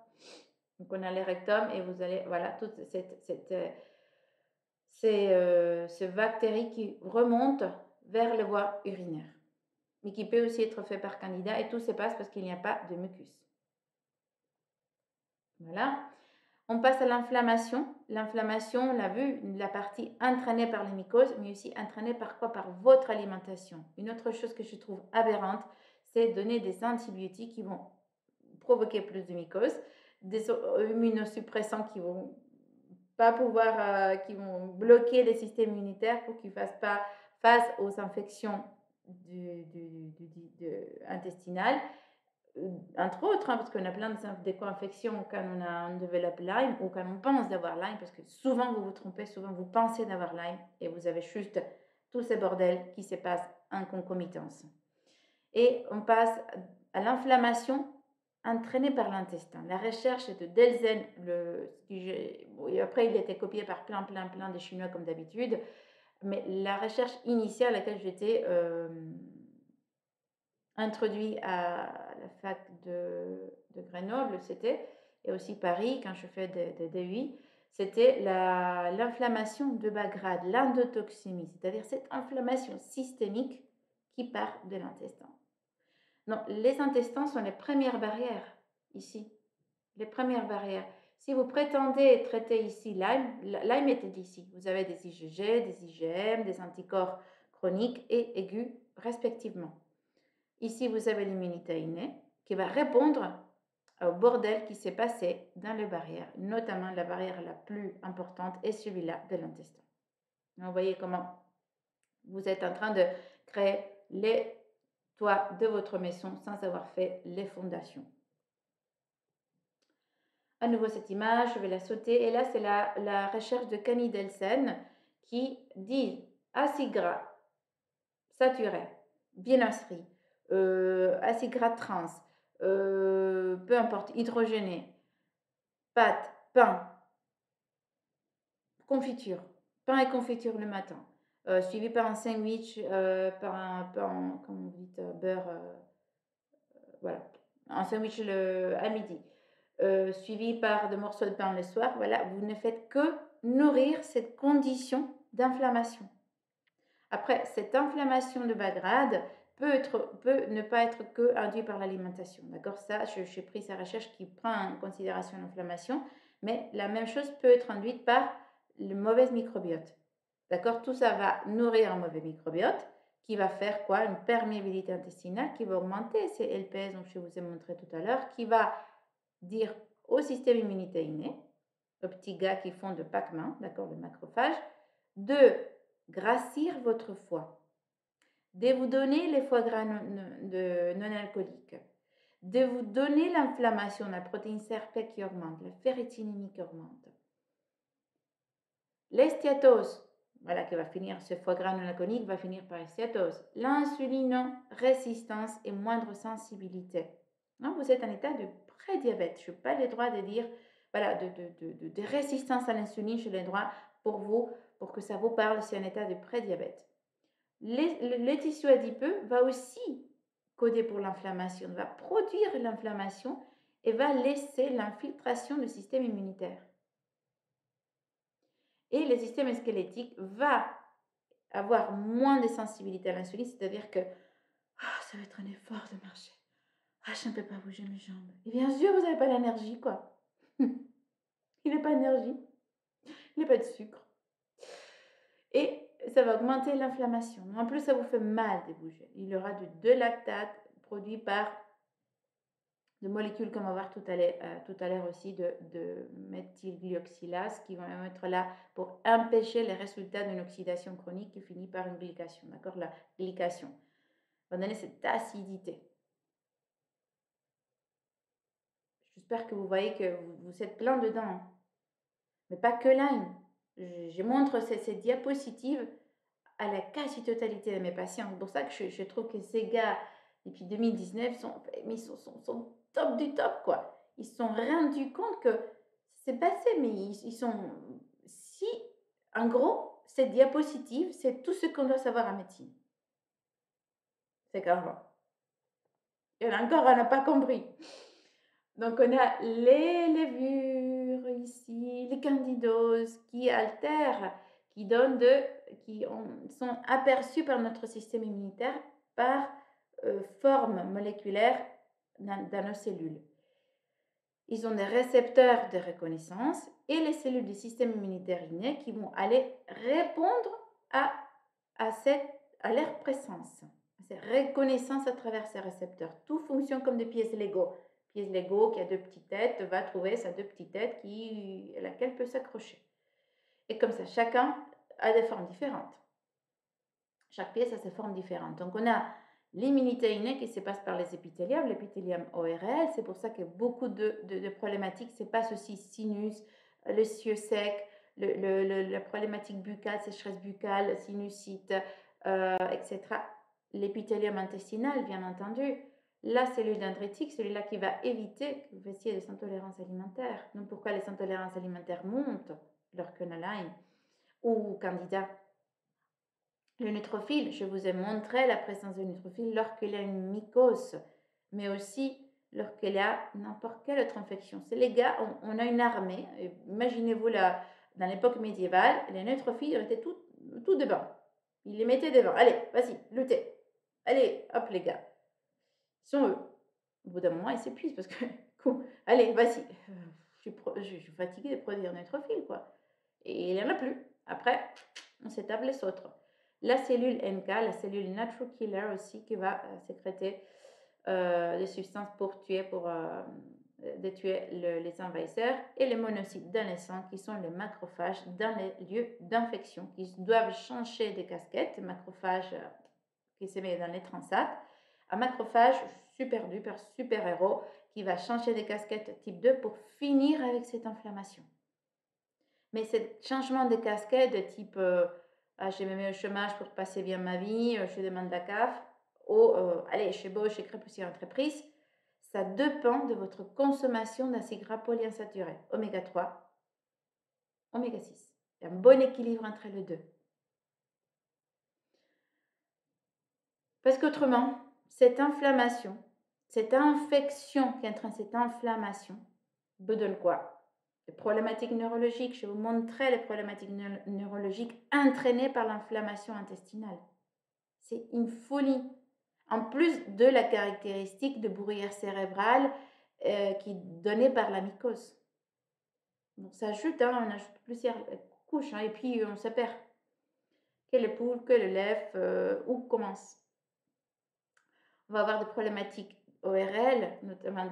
Donc on a les rectums et vous allez, voilà, toute ces bactéries qui remontent vers les voies urinaires, mais qui peut aussi être fait par candida, et tout se passe parce qu'il n'y a pas de mucus. Voilà. On passe à l'inflammation. L'inflammation, on l'a vu, la partie entraînée par les mycoses, mais aussi entraînée par quoi? Par votre alimentation. Une autre chose que je trouve aberrante, c'est donner des antibiotiques qui vont provoquer plus de mycoses, des immunosuppressants qui vont pas pouvoir, qui vont bloquer les systèmes immunitaires pour qu'ils ne fassent pas face aux infections intestinales. Entre autres, parce qu'on a plein de co-infections quand on développe Lyme ou quand on pense d'avoir Lyme, parce que souvent vous vous trompez, souvent vous pensez d'avoir Lyme et vous avez juste tout ce bordel qui se passe en concomitance. Et on passe à l'inflammation entraînée par l'intestin. La recherche de Delzen, après il a été copié par plein de Chinois comme d'habitude, mais la recherche initiale à laquelle j'étais introduit à la fac de Grenoble, c'était, et aussi Paris, quand je fais des DUI, c'était l'inflammation de bas grade, l'endotoxémie, c'est-à-dire cette inflammation systémique qui part de l'intestin. Non, les intestins sont les premières barrières ici, les premières barrières. Si vous prétendez traiter ici Lyme est ici. Vous avez des IgG, des IgM, des anticorps chroniques et aigus respectivement. Ici, vous avez l'immunité innée qui va répondre au bordel qui s'est passé dans les barrières, notamment la barrière la plus importante est celui-là de l'intestin. Vous voyez comment vous êtes en train de créer les toits de votre maison sans avoir fait les fondations. À nouveau cette image, je vais la sauter. Et là, c'est la recherche de Kani Delsen qui dit acide gras saturé, bien inscrit, acide gras trans, peu importe, hydrogéné, pâte, pain, confiture, pain et confiture le matin, suivi par un sandwich, par un pain, comment vous dites, beurre, voilà, un sandwich à midi, suivi par des morceaux de pain le soir. Voilà, vous ne faites que nourrir cette condition d'inflammation. Après, cette inflammation de bas grade peut ne pas être que induite par l'alimentation. D'accord? Ça, j'ai pris sa recherche qui prend en considération l'inflammation, mais la même chose peut être induite par le mauvais microbiote. D'accord? Tout ça va nourrir un mauvais microbiote qui va faire quoi? Une perméabilité intestinale qui va augmenter ces LPS dont je vous ai montré tout à l'heure, qui va dire au système immunitaire inné, aux petits gars qui font de Pac-Man, d'accord, le macrophage, de grassir votre foie, de vous donner les foie gras non alcooliques, de vous donner l'inflammation, la protéine CRP qui augmente, la ferritinémie qui augmente, l'estiatose, voilà, qui va finir, ce foie gras non alcoolique va finir par l'estiatose, l'insuline, résistance et moindre sensibilité. Non, vous êtes en état de prédiabète. Je n'ai pas le droit de dire, voilà, de résistance à l'insuline, j'ai le droit pour vous, pour que ça vous parle, c'est un état de prédiabète. Le tissu adipeux va aussi coder pour l'inflammation, va produire l'inflammation et va laisser l'infiltration du système immunitaire. Et le système squelettique va avoir moins de sensibilité à l'insuline, c'est-à-dire que ça va être un effort de marcher. Je ne peux pas bouger mes jambes. Et bien sûr, vous n'avez pas l'énergie, quoi. Il n'a pas d'énergie, il n'a pas de sucre. Et ça va augmenter l'inflammation. En plus, ça vous fait mal de bouger. Il y aura de lactate produit par de molécules qu'on va voir tout à l'heure aussi de méthylglyoxylase qui vont être là pour empêcher les résultats d'une oxydation chronique qui finit par une glycation. D'accord? La glycation va donner cette acidité. J'espère que vous voyez que vous êtes plein dedans. Mais pas que là. Je montre ces diapositives à la quasi-totalité de mes patients. C'est pour ça que je trouve que ces gars, depuis 2019, sont top du top, quoi. Ils se sont rendus compte que c'est passé, mais ils sont... Si, en gros, cette diapositive, c'est tout ce qu'on doit savoir en médecine. C'est grave. Il y en a encore, on n'a pas compris. Donc, on a les levures ici, les candidoses qui altèrent, qui sont aperçus par notre système immunitaire par forme moléculaire dans nos cellules. Ils ont des récepteurs de reconnaissance et les cellules du système immunitaire inné qui vont aller répondre à leur présence, à cette reconnaissance à travers ces récepteurs. Tout fonctionne comme des pièces Lego. Pièce Lego qui a deux petites têtes va trouver sa deux petites têtes à laquelle peut s'accrocher. Et comme ça, chacun a des formes différentes. Chaque pièce a ses formes différentes. Donc, on a l'immunité innée qui se passe par les épithéliums, l'épithélium ORL. C'est pour ça que beaucoup de problématiques se passent aussi sinus, le cieux sec, la problématique buccale, sécheresse buccale, sinusite, etc. L'épithélium intestinal, bien entendu. La cellule dendritique, celui-là qui va éviter que vous fassiez des intolérances alimentaires. Donc, pourquoi les intolérances alimentaires montent lorsqu'on a Lyme ou Candida? Le neutrophile, je vous ai montré la présence de neutrophile lorsqu'il y a une mycose, mais aussi lorsqu'il y a n'importe quelle autre infection. C'est les gars, on a une armée. Imaginez-vous là, dans l'époque médiévale, les neutrophiles étaient tout devant. Ils les mettaient devant. Allez, vas-y, luttez. Allez, hop les gars. Ils sont eux. Au bout d'un moment, ils s'épuisent parce que, allez, vas-y. Je suis fatiguée de produire neutrophiles, quoi. Et il n'y en a plus. Après, on s'étape les autres. La cellule NK, la cellule natural killer aussi, qui va sécréter des substances pour tuer, de tuer les envahisseurs, et les monocytes dans les sangs, qui sont les macrophages dans les lieux d'infection, qui doivent changer de casquette, macrophages qui se met dans les transats, un macrophage super duper, super héros, qui va changer de casquette type 2 pour finir avec cette inflammation. Mais ce changement de casquette de type je me mets au chômage pour passer bien ma vie, je demande la CAF, ou allez, chez Bosch, chez Crépussi Entreprise, ça dépend de votre consommation d'acides gras polyinsaturés, oméga 3, oméga 6. Il y a un bon équilibre entre les deux. Parce qu'autrement, cette inflammation, cette infection qui entraîne cette inflammation, vous donne quoi? Les problématiques neurologiques, je vais vous montrer les problématiques neurologiques entraînées par l'inflammation intestinale. C'est une folie. En plus de la caractéristique de bruyère cérébrale qui est donnée par la mycose. Donc ça ajoute, on ajoute plusieurs couches et puis on se perd. Que les poules, que le lèvre, où commence. On va avoir des problématiques ORL, notamment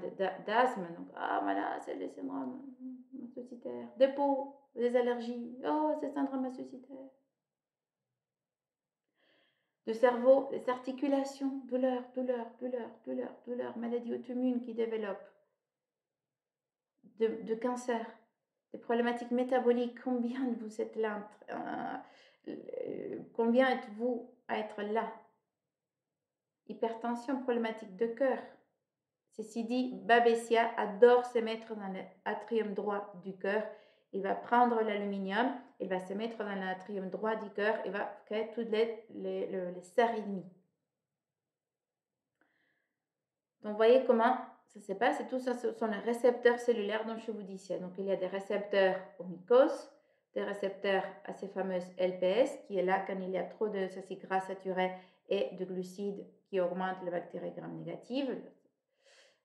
d'asthme. Donc, voilà, c'est le syndrome mastocytaire. Des peaux, des allergies. Oh, c'est le syndrome mastocytaire. De cerveau, des articulations, douleur, maladie auto-immune qui développe. De cancer, des problématiques métaboliques. Combien de vous êtes là? Combien êtes-vous à être là? Hypertension, problématique de cœur. Ceci dit, Babesia adore se mettre dans l'atrium droit du cœur. Il va prendre l'aluminium, il va se mettre dans l'atrium droit du cœur et va créer toutes les serres ennemies. Donc, vous voyez comment ça se passe et tout ça, ce sont les récepteurs cellulaires dont je vous disais. Donc, il y a des récepteurs aux mycoses, des récepteurs à ces fameuses LPS, qui est là quand il y a trop de acides gras saturés et de glucides qui augmentent les bactéries gram-négatives.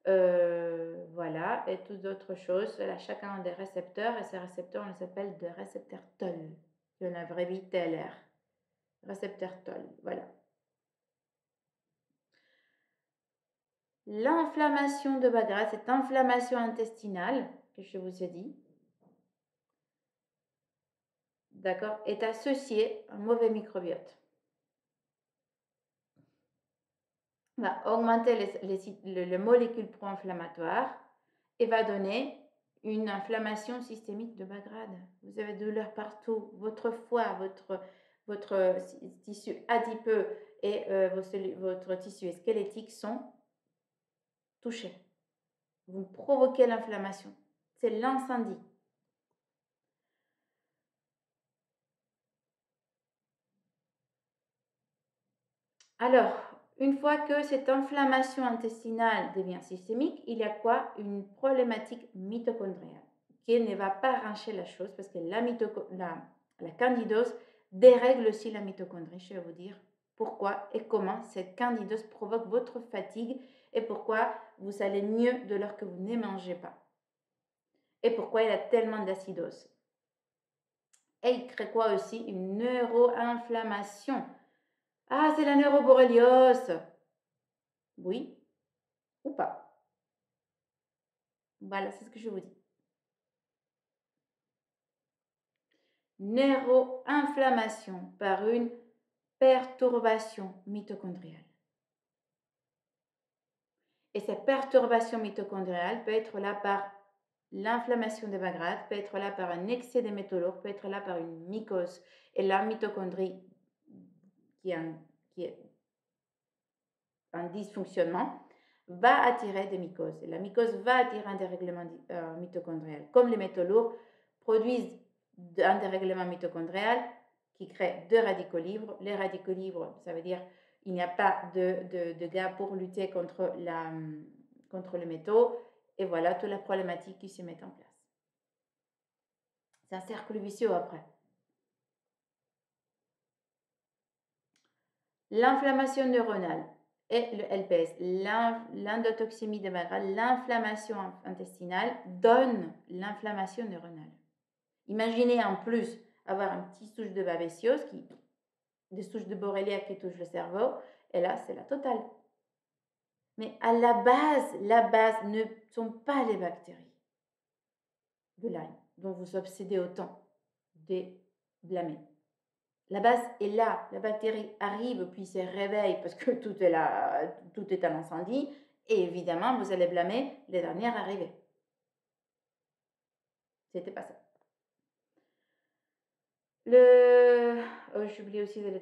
Voilà, et toutes autres choses. Là, chacun a des récepteurs et ces récepteurs, on les appelle des récepteurs TOL, de la vraie vie TLR. Récepteur TOL, voilà. L'inflammation de bas de grade, cette inflammation intestinale que je vous ai dit, d'accord, est associée à un mauvais microbiote. Va augmenter les molécules pro-inflammatoires et va donner une inflammation systémique de bas grade. Vous avez douleur partout, votre foie, votre tissu adipeux et votre tissu squelettique sont touchés. Vous provoquez l'inflammation. C'est l'incendie. Alors, une fois que cette inflammation intestinale devient systémique, il y a quoi? Une problématique mitochondriale qui ne va pas arranger la chose parce que la candidose dérègle aussi la mitochondrie. Je vais vous dire pourquoi et comment cette candidose provoque votre fatigue et pourquoi vous allez mieux de l'heure que vous ne mangez pas. Et pourquoi il y a tellement d'acidose. Et il crée quoi aussi? Une neuroinflammation. Ah, c'est la neuroborréliose. Oui ou pas. Voilà, c'est ce que je vous dis. Neuroinflammation par une perturbation mitochondriale. Et cette perturbation mitochondriale peut être là par l'inflammation des bas grades, peut être là par un excès de métaux lourds, peut être là par une mycose. Et la mitochondrie qui est un dysfonctionnement va attirer des mycoses. Et la mycose va attirer un dérèglement mitochondrial. Comme les métaux lourds produisent un dérèglement mitochondrial qui crée deux radicaux libres. Les radicaux libres, ça veut dire il n'y a pas de gaz pour lutter contre les métaux. Et voilà toute la problématique qui se met en place. C'est un cercle vicieux après. L'inflammation neuronale et le LPS, l'endotoxémie de bas grade, l'inflammation intestinale donne l'inflammation neuronale. Imaginez en plus avoir une petite souche de babésiose, des souches de Borrelia qui touchent le cerveau, et là c'est la totale. Mais à la base ne sont pas les bactéries de Lyme dont vous obsédez autant des blâmer. La base est là, la bactérie arrive puis se réveille parce que tout est là, tout est un incendie et évidemment vous allez blâmer les dernières arrivées. C'était pas ça. J'ai oublié aussi de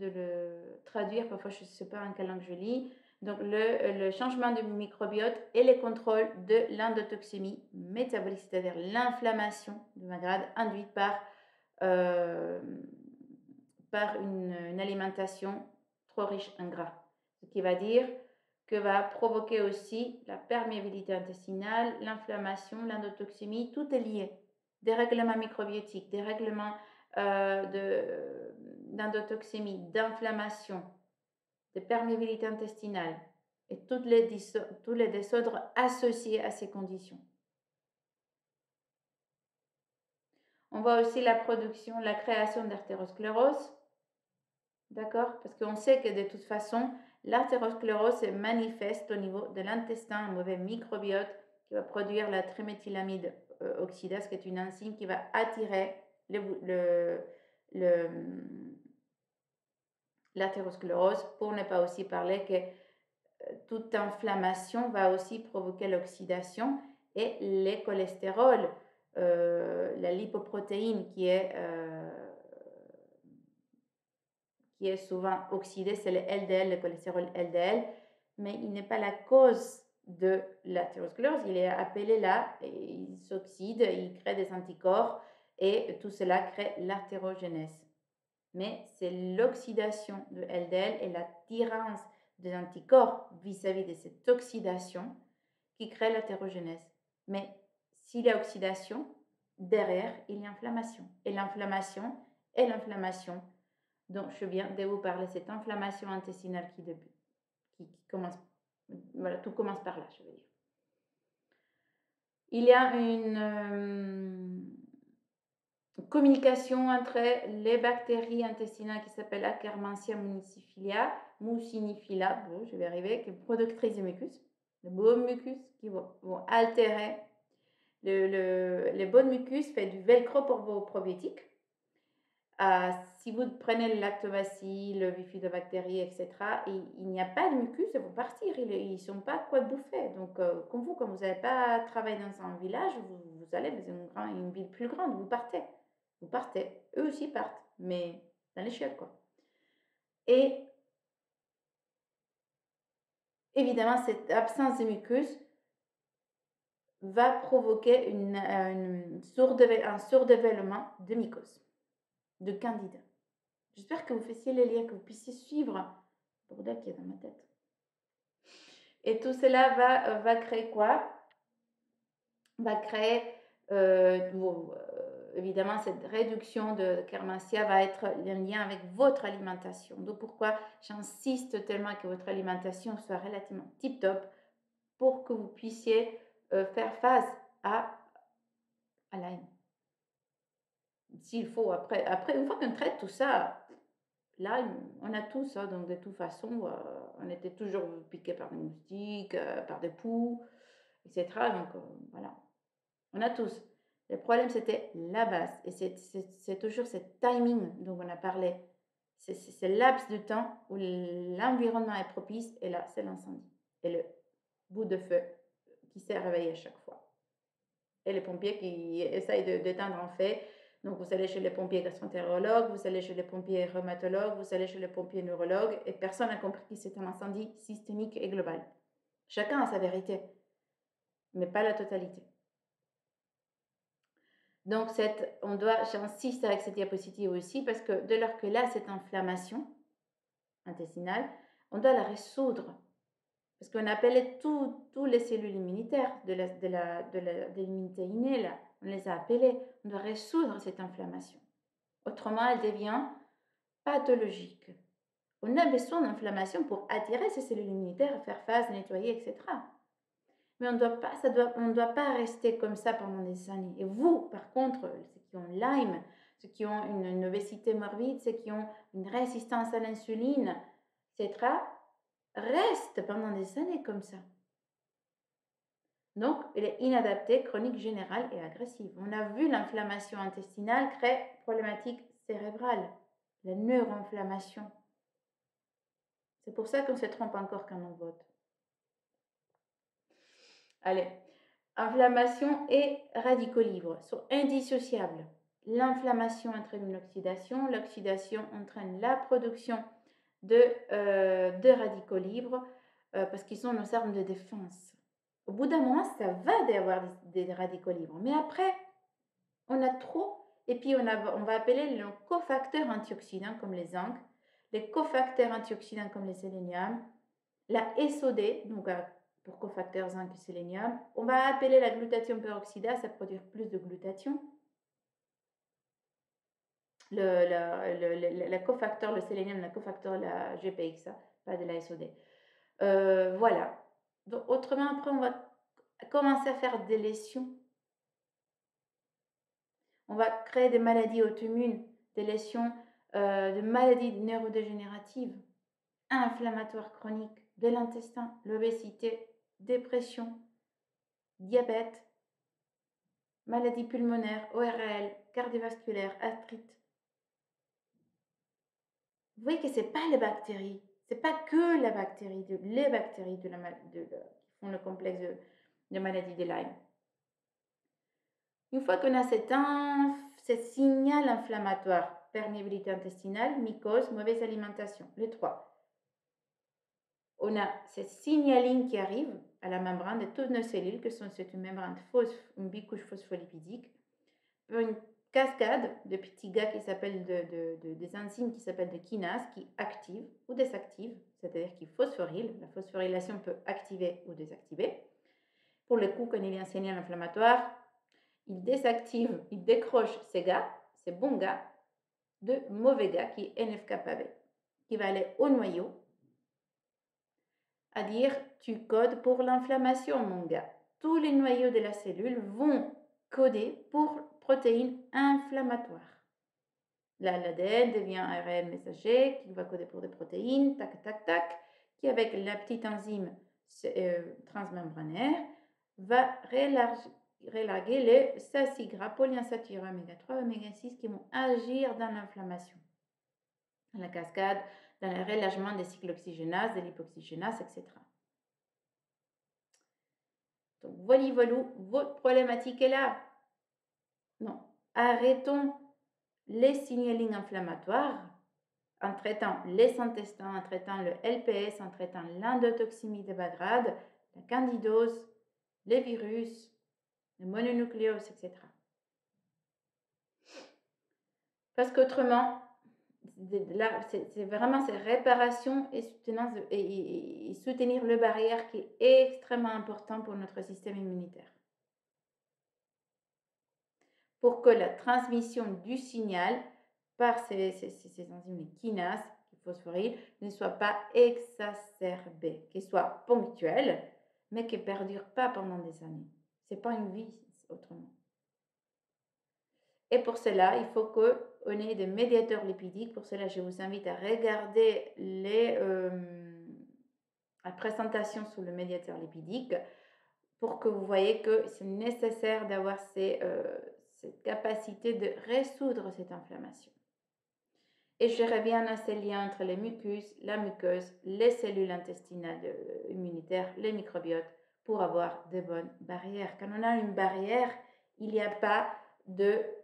le traduire, parfois je ne sais pas en quelle langue je lis. Donc le changement de microbiote et les contrôles de l'endotoxémie métabolique, c'est-à-dire l'inflammation de bas grade induite par une alimentation trop riche en gras. Ce qui va dire que va provoquer aussi la perméabilité intestinale, l'inflammation, l'endotoxémie, tout est lié. Dérèglement microbiotique, dérèglement d'endotoxémie, d'inflammation, de perméabilité intestinale et tous les désordres associés à ces conditions. On voit aussi la production, la création d'artérosclérose. D'accord? Parce qu'on sait que de toute façon, l'artérosclérose se manifeste au niveau de l'intestin, un mauvais microbiote qui va produire la triméthylamide oxydase, qui est une enzyme qui va attirer l'artérosclérose, pour ne pas aussi parler que toute inflammation va aussi provoquer l'oxydation et les cholestérols, la lipoprotéine qui est souvent oxydé, c'est le LDL, le cholestérol LDL, mais il n'est pas la cause de l'athérosclérose, il est appelé là, et il s'oxyde, il crée des anticorps et tout cela crée l'athérogénèse. Mais c'est l'oxydation de LDL et l'attirance des anticorps vis-à-vis de cette oxydation qui crée l'hétérogénèse. Mais s'il y a oxydation, derrière, il y a inflammation. Et l'inflammation est l'inflammation dont je viens de vous parler, cette inflammation intestinale qui commence, voilà, tout commence par là, je veux dire. Il y a une communication entre les bactéries intestinales qui s'appellent Akkermansia mucinifila, bon, je vais arriver, qui est productrice de mucus, de beaux mucus qui vont altérer les bons mucus, fait du velcro pour vos probiotiques. Si vous prenez le lactobacille, le bifidobactérie, etc., il n'y a pas de mucus, ils vont partir, ils ne sont pas quoi de bouffer. Donc, comme vous, quand vous n'avez pas travaillé dans un village, vous allez dans une ville plus grande, vous partez. Vous partez. Eux aussi partent, mais dans les chiottes, quoi. Et évidemment, cette absence de mucus va provoquer un surdéveloppement de mycose, de candida. J'espère que vous fassiez les liens, que vous puissiez suivre le bordel qui est dans ma tête. Et tout cela va créer quoi? Va créer, évidemment, cette réduction de Akkermansia va être en lien avec votre alimentation. Donc, pourquoi j'insiste tellement que votre alimentation soit relativement tip-top pour que vous puissiez faire face à Lyme. S'il faut, après, une fois qu'on traite tout ça, là, on a tous, hein, donc de toute façon, on était toujours piqué par des moustiques, par des poux, etc. Donc voilà, on a tous. Le problème, c'était la base. Et c'est toujours ce timing dont on a parlé. C'est ce laps de temps où l'environnement est propice, et là, c'est l'incendie. Et le bout de feu qui s'est réveillé à chaque fois. Et les pompiers qui essayent d'éteindre en fait. Donc, vous allez chez les pompiers gastroentérologues, vous allez chez les pompiers rhumatologues, vous allez chez les pompiers neurologues, et personne n'a compris que c'est un incendie systémique et global. Chacun a sa vérité, mais pas la totalité. Donc, j'insiste avec cette diapositive aussi, parce que de l'heure que là, cette inflammation intestinale, on doit la résoudre. Parce qu'on appelait tous les cellules immunitaires de l'immunité innée, là, on les a appelées. On doit résoudre cette inflammation. Autrement, elle devient pathologique. On a besoin d'inflammation pour attirer ces cellules immunitaires, faire face, nettoyer, etc. Mais on ne doit pas rester comme ça pendant des années. Et vous, par contre, ceux qui ont Lyme, ceux qui ont une obésité morbide, ceux qui ont une résistance à l'insuline, etc., restent pendant des années comme ça. Donc, elle est inadaptée, chronique, générale et agressive. On a vu l'inflammation intestinale crée problématique cérébrale, la neuroinflammation. C'est pour ça qu'on se trompe encore quand on vote. Allez, inflammation et radicaux libres sont indissociables. L'inflammation entraîne l'oxydation entraîne la production de radicaux libres parce qu'ils sont nos armes de défense. Au bout d'un moment, ça va d'avoir des radicaux libres. Mais après, on a trop. Et puis, on va appeler les cofacteurs antioxydants comme les zinc, les cofacteurs antioxydants comme les sélénium, la SOD, donc pour cofacteurs zinc et sélénium. On va appeler la glutathione peroxydase, ça produit plus de glutathion. Le cofacteur, le sélénium, le cofacteur, la GPX, pas de la SOD. Voilà. Donc, autrement, après, on va commencer à faire des lésions. On va créer des maladies auto-immunes, des lésions de maladies neurodégénératives, inflammatoires chroniques, de l'intestin, l'obésité, dépression, diabète, maladies pulmonaires, ORL, cardiovasculaires, arthrite. Vous voyez que ce n'est pas les bactéries, ce n'est pas que la bactérie, les bactéries qui font le complexe de maladie de Lyme. Une fois qu'on a ce signal inflammatoire, perméabilité intestinale, mycose, mauvaise alimentation, les trois, on a ce signaling qui arrive à la membrane de toutes nos cellules, que sont une membrane une bicouche phospholipidique, une cascade de petits gars qui s'appellent des enzymes qui s'appellent des kinases qui activent ou désactivent c'est-à-dire qu'il phosphoryle. La phosphorylation peut activer ou désactiver. Pour le coup, quand il y a un signal inflammatoire, il désactive, il décroche ces gars, ces bons gars, de mauvais gars qui est NF-kappa B, qui va aller au noyau, à dire tu codes pour l'inflammation, mon gars. Tous les noyaux de la cellule vont coder pour protéines inflammatoires. Là, l'ADN devient un ARN messager qui va coder pour des protéines, tac, tac, tac, qui avec la petite enzyme transmembranaire va relarguer les acides gras polyinsaturés oméga 3 et oméga 6 qui vont agir dans l'inflammation, dans la cascade, dans le relâchement des cyclooxygénases, de l'hypoxygénase, etc. Donc, voilà, votre problématique est là. Non, arrêtons les signaling inflammatoires en traitant les intestins, en traitant le LPS, en traitant l'endotoxémie de bas grade, la candidose, les virus, le mononucléose, etc. Parce qu'autrement, là, c'est vraiment cette réparation et soutenir le barrière qui est extrêmement important pour notre système immunitaire. Pour que la transmission du signal par ces enzymes kinases, phosphorylent, ne soit pas exacerbée, qu'elle soit ponctuelle, mais qu'elle ne perdure pas pendant des années. Ce n'est pas une vie autrement. Et pour cela, il faut qu'on ait des médiateurs lipidiques. Pour cela, je vous invite à regarder la présentation sur le médiateur lipidique pour que vous voyez que c'est nécessaire d'avoir cette capacité de résoudre cette inflammation. Et je reviens à ces liens entre les mucus, la muqueuse, les cellules intestinales immunitaires, les microbiotes, pour avoir de bonnes barrières. Quand on a une barrière, il n'y a pas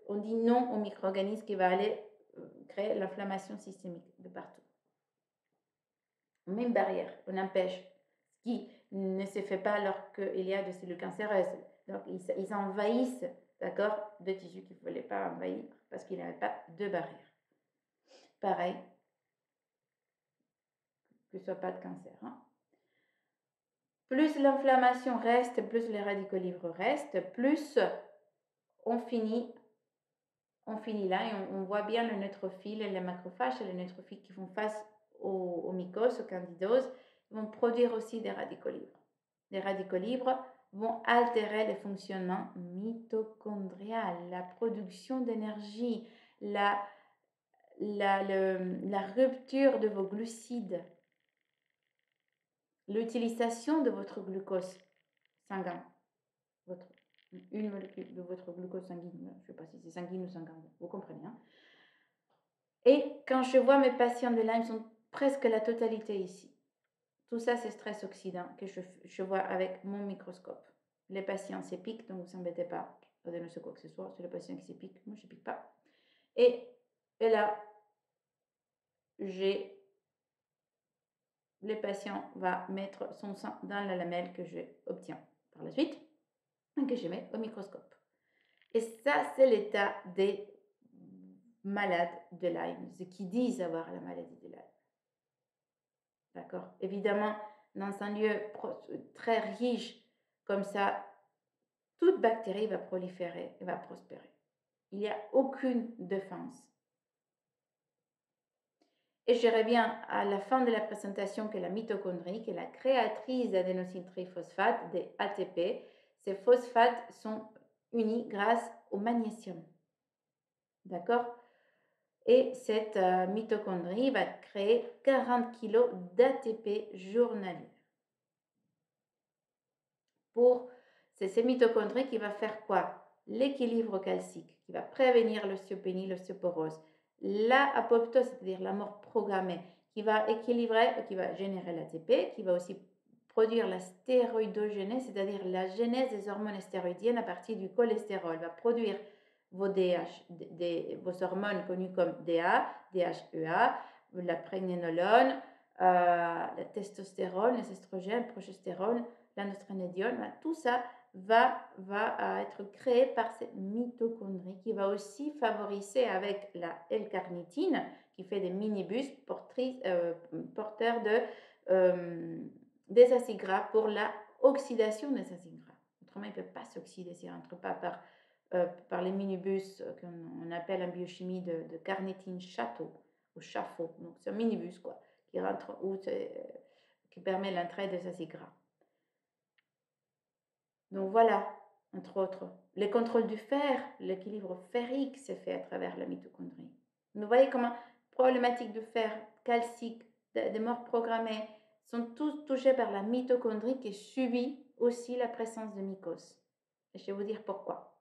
on dit non au micro-organisme qui va aller créer l'inflammation systémique de partout. On met une barrière, on empêche ce qui ne se fait pas alors qu'il y a des cellules cancéreuses. Donc, ils envahissent, d'accord, de tissus qu'il ne fallait pas envahir parce qu'il n'y avait pas de barrière. Pareil, que ce soit pas de cancer. Hein. Plus l'inflammation reste, plus les radicaux libres restent, plus on finit là et on voit bien le neutrophile et les macrophages et les neutrophiles qui font face aux mycoses, aux candidoses, vont produire aussi des radicaux libres. Les radicaux libres vont altérer le fonctionnement mitochondrial, la production d'énergie, la rupture de vos glucides, l'utilisation de votre glucose sanguin, une molécule de votre glucose sanguine, je ne sais pas si c'est sanguine ou sanguin, vous comprenez. Hein? Et quand je vois mes patients de Lyme, ils sont presque la totalité ici. Tout ça, c'est stress oxydant que je vois avec mon microscope. Les patients s'épiquent, donc vous ne vous embêtez pas, ne sais quoi que ce soit, c'est le patient qui s'épique, moi je ne pique pas. Et là, le patient va mettre son sang dans la lamelle que j'obtiens par la suite et que je mets au microscope. Et ça, c'est l'état des malades de Lyme, ceux qui disent avoir la maladie de Lyme. D'accord? Évidemment, dans un lieu très riche comme ça, toute bactérie va proliférer et va prospérer. Il n'y a aucune défense. Et je reviens à la fin de la présentation que la mitochondrie, qui est la créatrice d'adénosine-triphosphate, des ATP. Ces phosphates sont unis grâce au magnésium. D'accord? Et cette mitochondrie va créer 40 kg d'ATP journalier. C'est ces mitochondries qui va faire quoi? L'équilibre calcique, qui va prévenir l'ostéopénie, l'ostéoporose. L'apoptose, c'est-à-dire la mort programmée, qui va équilibrer, qui va générer l'ATP, qui va aussi produire la stéroïdogénèse, c'est-à-dire la genèse des hormones stéroïdiennes à partir du cholestérol, va produire vos vos hormones connues comme DA, DHEA, la prégnénolone, la testostérone, les estrogènes, la progestérone, l'androstenedione, tout ça va être créé par cette mitochondrie qui va aussi favoriser avec la L-carnitine qui fait des minibus porteurs de des acides gras pour la oxydation des acides gras. Autrement, il ne peut pas s'oxyder s'il ne rentre pas par les minibus qu'on appelle en biochimie de carnitine château ou chafaud. Donc, c'est un minibus quoi, qui rentre qui permet l'entrée des acides gras. Donc voilà, entre autres, les contrôles du fer, l'équilibre ferrique s'est fait à travers la mitochondrie. Vous voyez comment problématiques de fer, calcique, des morts programmées sont tous touchés par la mitochondrie qui subit aussi la présence de mycoses. Et je vais vous dire pourquoi.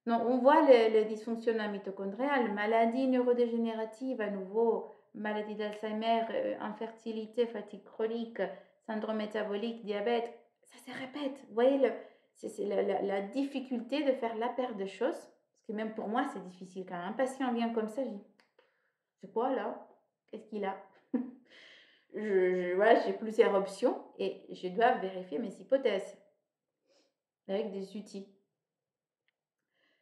Donc, on voit le dysfonctionnement mitochondrial, maladie neurodégénérative à nouveau, maladie d'Alzheimer, infertilité, fatigue chronique, syndrome métabolique, diabète, ça se répète. Vous voyez, c'est la difficulté de faire la paire de choses, parce que même pour moi, c'est difficile. Quand un patient vient comme ça, je dis, c'est quoi là? Qu'est-ce qu'il a? Voilà, j'ai plusieurs options et je dois vérifier mes hypothèses avec des outils.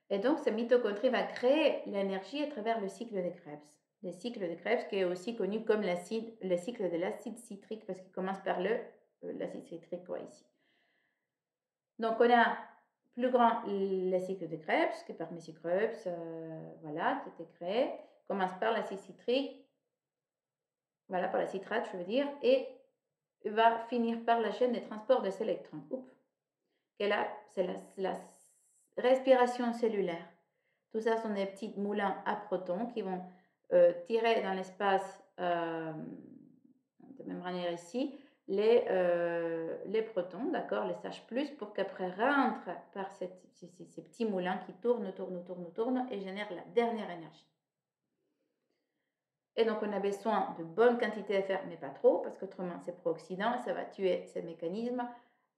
Et donc, cette mitochondrie va créer l'énergie à travers le cycle de Krebs. Le cycle de Krebs qui est aussi connu comme le cycle de l'acide citrique parce qu'il commence par l'acide citrique ici. Donc, on a plus grand le cycle de Krebs, qui est par M. Krebs, voilà, qui a été créé, commence par l'acide citrique, voilà, par la citrate, je veux dire, et va finir par la chaîne de transport des électrons. C'est la respiration cellulaire. Tout ça sont des petits moulins à protons qui vont tirer dans l'espace de membranaire ici les protons, d'accord, les H+, pour qu'après rentrent par ces petits moulins qui tournent et génèrent la dernière énergie. Et donc, on a besoin de bonne quantité de fer, mais pas trop, parce qu'autrement, c'est pro-oxydant, ça va tuer ces mécanismes.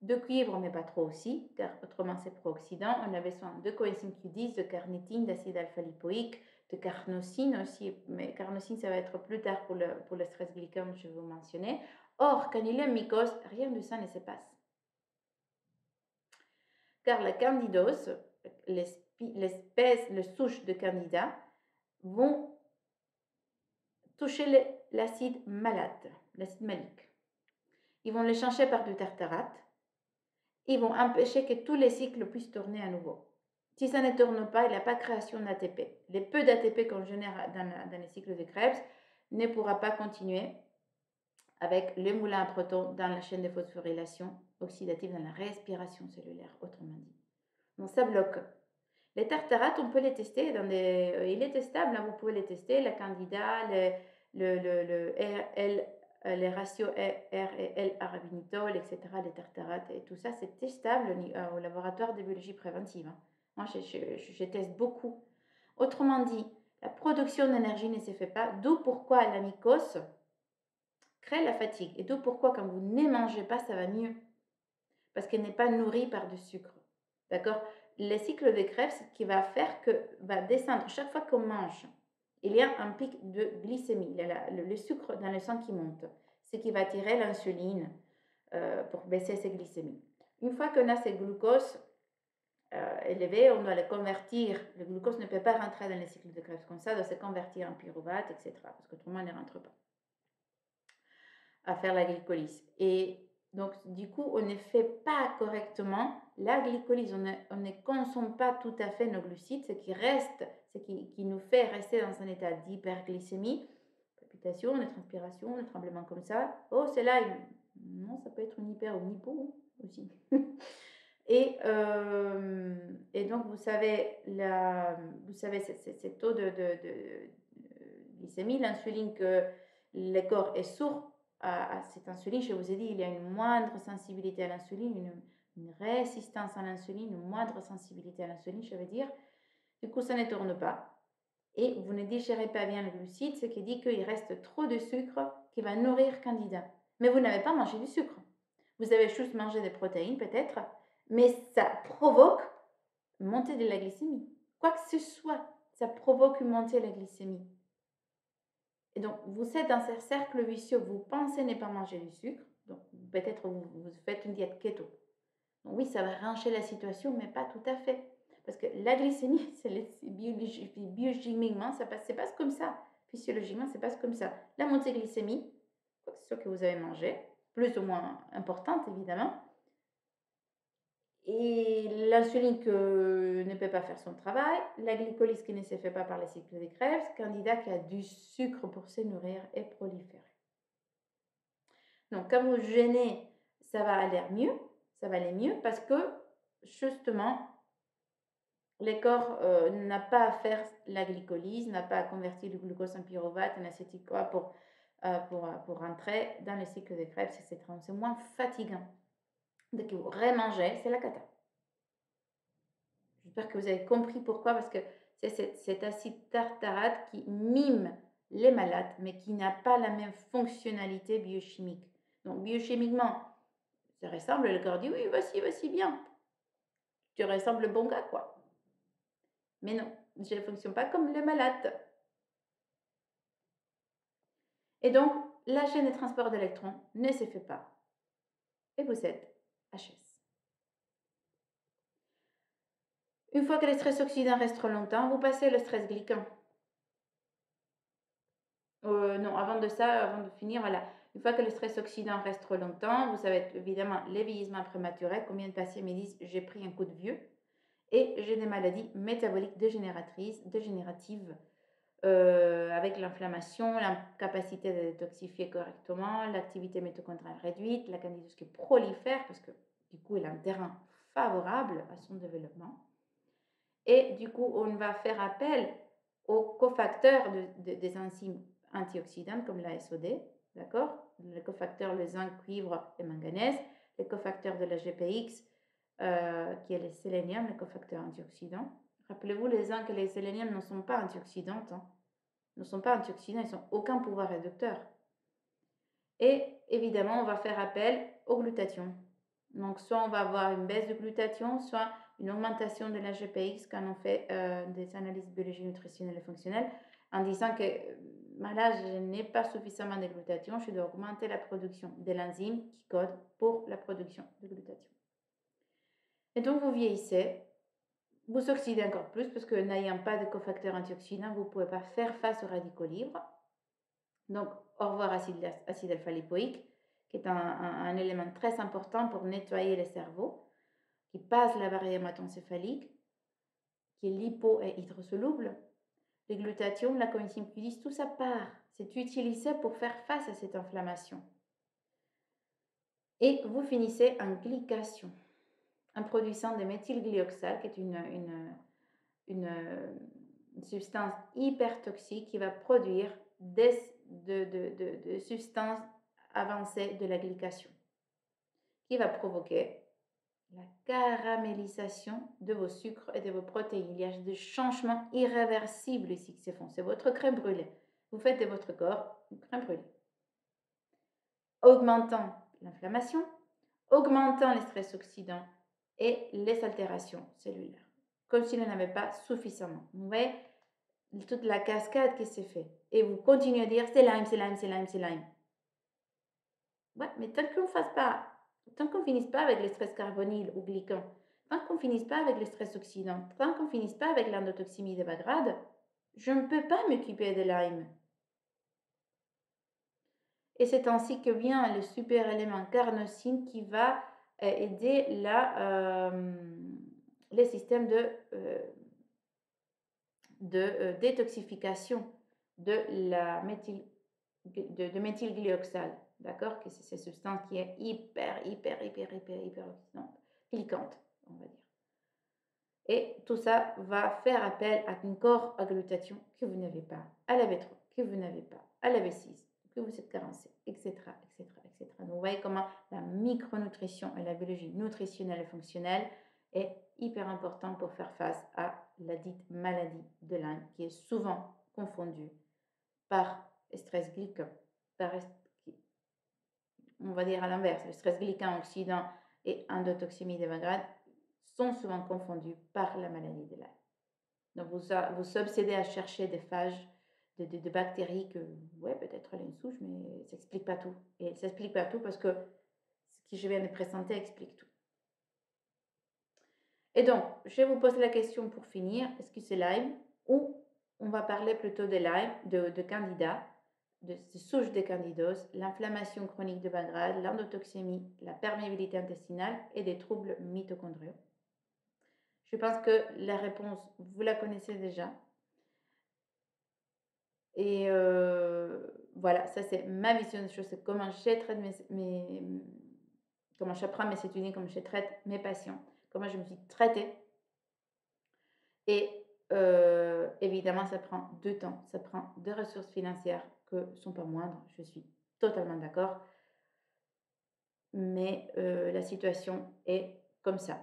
De cuivre, mais pas trop aussi, car autrement, c'est pro-oxydant. On a besoin de coenzyme Q10, de carnitine, d'acide alpha-lipoïque, de carnosine aussi, mais carnosine, ça va être plus tard pour le stress glycème, je vais vous mentionner. Or, quand il y a mycose, rien de ça ne se passe. Car la candidose, les souches de candida, vont toucher l'acide malade, l'acide malique. Ils vont le changer par du tartarate. Ils vont empêcher que tous les cycles puissent tourner à nouveau. Si ça ne tourne pas, il n'y a pas de création d'ATP. Les peu d'ATP qu'on génère dans les cycles de Krebs ne pourra pas continuer avec le moulin à protons dans la chaîne de phosphorylation oxydative, dans la respiration cellulaire, autrement dit. Donc ça bloque. Les tartarates, on peut les tester. Il est testable, hein, vous pouvez les tester. La candida, les ratios R et L arabinitol, etc., les tartarates et tout ça, c'est testable au laboratoire de biologie préventive. Hein. Moi, je teste beaucoup. Autrement dit, la production d'énergie ne se fait pas, d'où pourquoi la mycose crée la fatigue. Et d'où pourquoi, quand vous ne mangez pas, ça va mieux. Parce qu'elle n'est pas nourrie par du sucre. D'accord? Le cycle de Krebs qui va faire que va descendre chaque fois qu'on mange. Il y a un pic de glycémie, il y a le sucre dans le sang qui monte, ce qui va attirer l'insuline pour baisser ses glycémies. Une fois qu'on a ces glucoses élevés, on doit les convertir. Le glucose ne peut pas rentrer dans le cycle de Krebs comme ça, il doit se convertir en pyruvate, etc. Parce qu'autrement, il ne rentre pas à faire la glycolyse. Et donc, du coup, on ne fait pas correctement la glycolyse. On ne consomme pas tout à fait nos glucides, ce qui reste, ce qui nous fait rester dans un état d'hyperglycémie, palpitation, de transpiration, de tremblement comme ça. Oh, c'est là, non, ça peut être une hyper ou une hypo aussi. Et donc, vous savez ces taux de glycémie, l'insuline que le corps est sourd à cette insuline. Je vous ai dit, il y a une moindre sensibilité à l'insuline, une résistance à l'insuline, une moindre sensibilité à l'insuline, je veux dire. Du coup, ça ne tourne pas. Et vous ne digérez pas bien le glucide, ce qui dit qu'il reste trop de sucre qui va nourrir Candida. Mais vous n'avez pas mangé du sucre. Vous avez juste mangé des protéines peut-être, mais ça provoque une montée de la glycémie. Quoi que ce soit, ça provoque une montée de la glycémie. Et donc, vous êtes dans ce cercle vicieux, vous pensez ne pas manger du sucre, donc peut-être vous faites une diète keto. Donc oui, ça va arranger la situation, mais pas tout à fait. Parce que la glycémie, biologiquement, ça passe comme ça. Physiologiquement, ça passe comme ça. La montée de glycémie, quoi que ce ce que vous avez mangé, plus ou moins importante évidemment. Et l'insuline que ne peut pas faire son travail, la glycolyse qui ne se fait pas par les cycles de Krebs, candidat qui a du sucre pour se nourrir et proliférer. Donc, quand vous jeûnez, ça va aller mieux parce que justement, le corps n'a pas à faire la glycolyse, n'a pas à convertir le glucose en pyruvate, en acétyl-CoA pour rentrer dans le cycle de Krebs, etc. C'est moins fatigant. Dès que vous remangez, c'est la cata. J'espère que vous avez compris pourquoi, parce que c'est cet acide tartarate qui mime les malades, mais qui n'a pas la même fonctionnalité biochimique. Donc, biochimiquement, ça ressemble, le corps dit oui, voici bien. Tu ressembles bon gars, quoi. Mais non, je ne fonctionne pas comme le malade. Et donc, la chaîne de transport d'électrons ne se fait pas. Et vous êtes HS. Une fois que le stress oxydant reste trop longtemps, vous passez le stress glycant. Non, avant de finir, voilà. Une fois que le stress oxydant reste trop longtemps, vous savez évidemment les vieillissements prématurés. Combien de patients me disent j'ai pris un coup de vieux et j'ai des maladies métaboliques dégénératives avec l'inflammation, l'incapacité de détoxifier correctement, l'activité mitochondriale réduite, la candidose qui prolifère parce que du coup il a un terrain favorable à son développement. Et du coup, on va faire appel aux cofacteurs des enzymes antioxydantes comme la SOD, d'accord? Les cofacteurs, le zinc, cuivre et manganèse, les cofacteurs de la GPX, qui est le sélénium, le cofacteur antioxydant. Rappelez-vous, les zinc et les sélénium ne sont pas antioxydantes, hein. Ne sont pas antioxydants, ils n'ont aucun pouvoir réducteur. Et évidemment, on va faire appel au glutathion. Donc, soit on va avoir une baisse de glutathion, soit une augmentation de la GPX quand on fait des analyses biologiques nutritionnelles et fonctionnelles, en disant que là, je n'ai pas suffisamment de glutathion, je dois augmenter la production de l'enzyme qui code pour la production de glutathion. Et donc, vous vieillissez, vous oxydez encore plus, parce que n'ayant pas de cofacteur antioxydant, vous ne pouvez pas faire face aux radicaux libres. Donc, au revoir acide alpha-lipoïque, qui est un élément très important pour nettoyer le cerveau, qui passe la barrière hémato-encéphalique, qui est lipo et hydrosoluble. Le glutathion, la coenzyme Q10, tout ça part. C'est utilisé pour faire face à cette inflammation. Et vous finissez en glycation, en produisant des méthylglyoxal, qui est une substance hyper toxique qui va produire des substances avancées de la glycation, qui va provoquer la caramélisation de vos sucres et de vos protéines. Il y a des changements irréversibles ici qui se font. C'est votre crème brûlée. Vous faites de votre corps une crème brûlée. Augmentant l'inflammation, augmentant les stress oxydants et les altérations cellulaires. Comme si vous n'avez pas suffisamment. Vous voyez toute la cascade qui s'est faite. Et vous continuez à dire c'est Lyme, c'est Lyme, c'est Lyme, c'est Lyme. Ouais, mais tant qu'on finisse pas avec le stress carbonyle ou glycan, tant qu'on finisse pas avec le stress oxydant, tant qu'on finisse pas avec l'endotoxémie de bas grade, je ne peux pas m'occuper de Lyme. Et c'est ainsi que vient le super élément carnosine qui va aider les systèmes de détoxification de la de méthylglyoxal, d'accord? Que c'est cette substance qui est hyper oxydante, glycante, on va dire. Et tout ça va faire appel à un corps à glutathion que vous n'avez pas, à la B3 que vous n'avez pas, à la B6 que vous êtes carencé, etc., etc., etc. Donc, vous voyez comment la micronutrition et la biologie nutritionnelle et fonctionnelle est hyper important pour faire face à la dite maladie de Lyme, qui est souvent confondue par stress glycan, on va dire à l'inverse, le stress glycan oxydant et endotoxémie de bas grade sont souvent confondus par la maladie de Lyme. Donc vous obsédez à chercher des phages de bactéries que, ouais, peut-être elle a une souche, mais ça n'explique pas tout. Et ça n'explique pas tout parce que ce que je viens de présenter explique tout. Et donc, je vais vous poser la question pour finir, est-ce que c'est Lyme ou on va parler plutôt de Lyme, de Candida, de ces souches de candidose, l'inflammation chronique de bas grade, l'endotoxémie, la perméabilité intestinale et des troubles mitochondriaux. Je pense que la réponse, vous la connaissez déjà. Et voilà, ça c'est ma vision des choses, c'est comment je traite comment j'apprends mes étudiants, comment je traite mes patients, comment je me suis traitée. Et évidemment, ça prend du temps, ça prend des ressources financières que ne sont pas moindres, je suis totalement d'accord. Mais la situation est comme ça.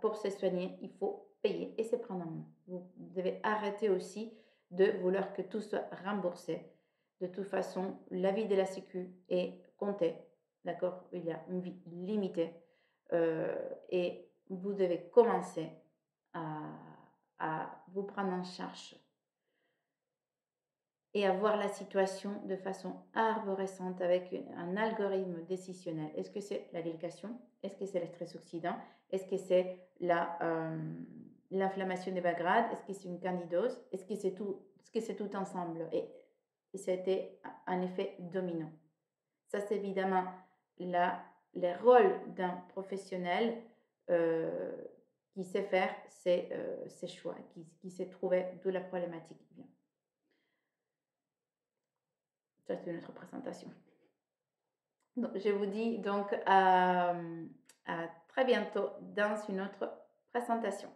Pour se soigner, il faut payer et c'est prendre en main. Vous devez arrêter aussi de vouloir que tout soit remboursé. De toute façon, la vie de la Sécu est comptée, d'accord? Il y a une vie limitée et vous devez commencer à, à vous prendre en charge et à voir la situation de façon arborescente avec un algorithme décisionnel. Est-ce que c'est la glycation? Est-ce que c'est le stress oxydant? Est-ce que c'est l'inflammation des bas grades? Est-ce que c'est une candidose? Est-ce que c'est tout, tout ensemble? Et c'était un effet domino. Ça, c'est évidemment les rôles d'un professionnel qui sait faire ses choix, qui sait trouver d'où la problématique vient. Ça, c'est une autre présentation. Donc, je vous dis donc à très bientôt dans une autre présentation.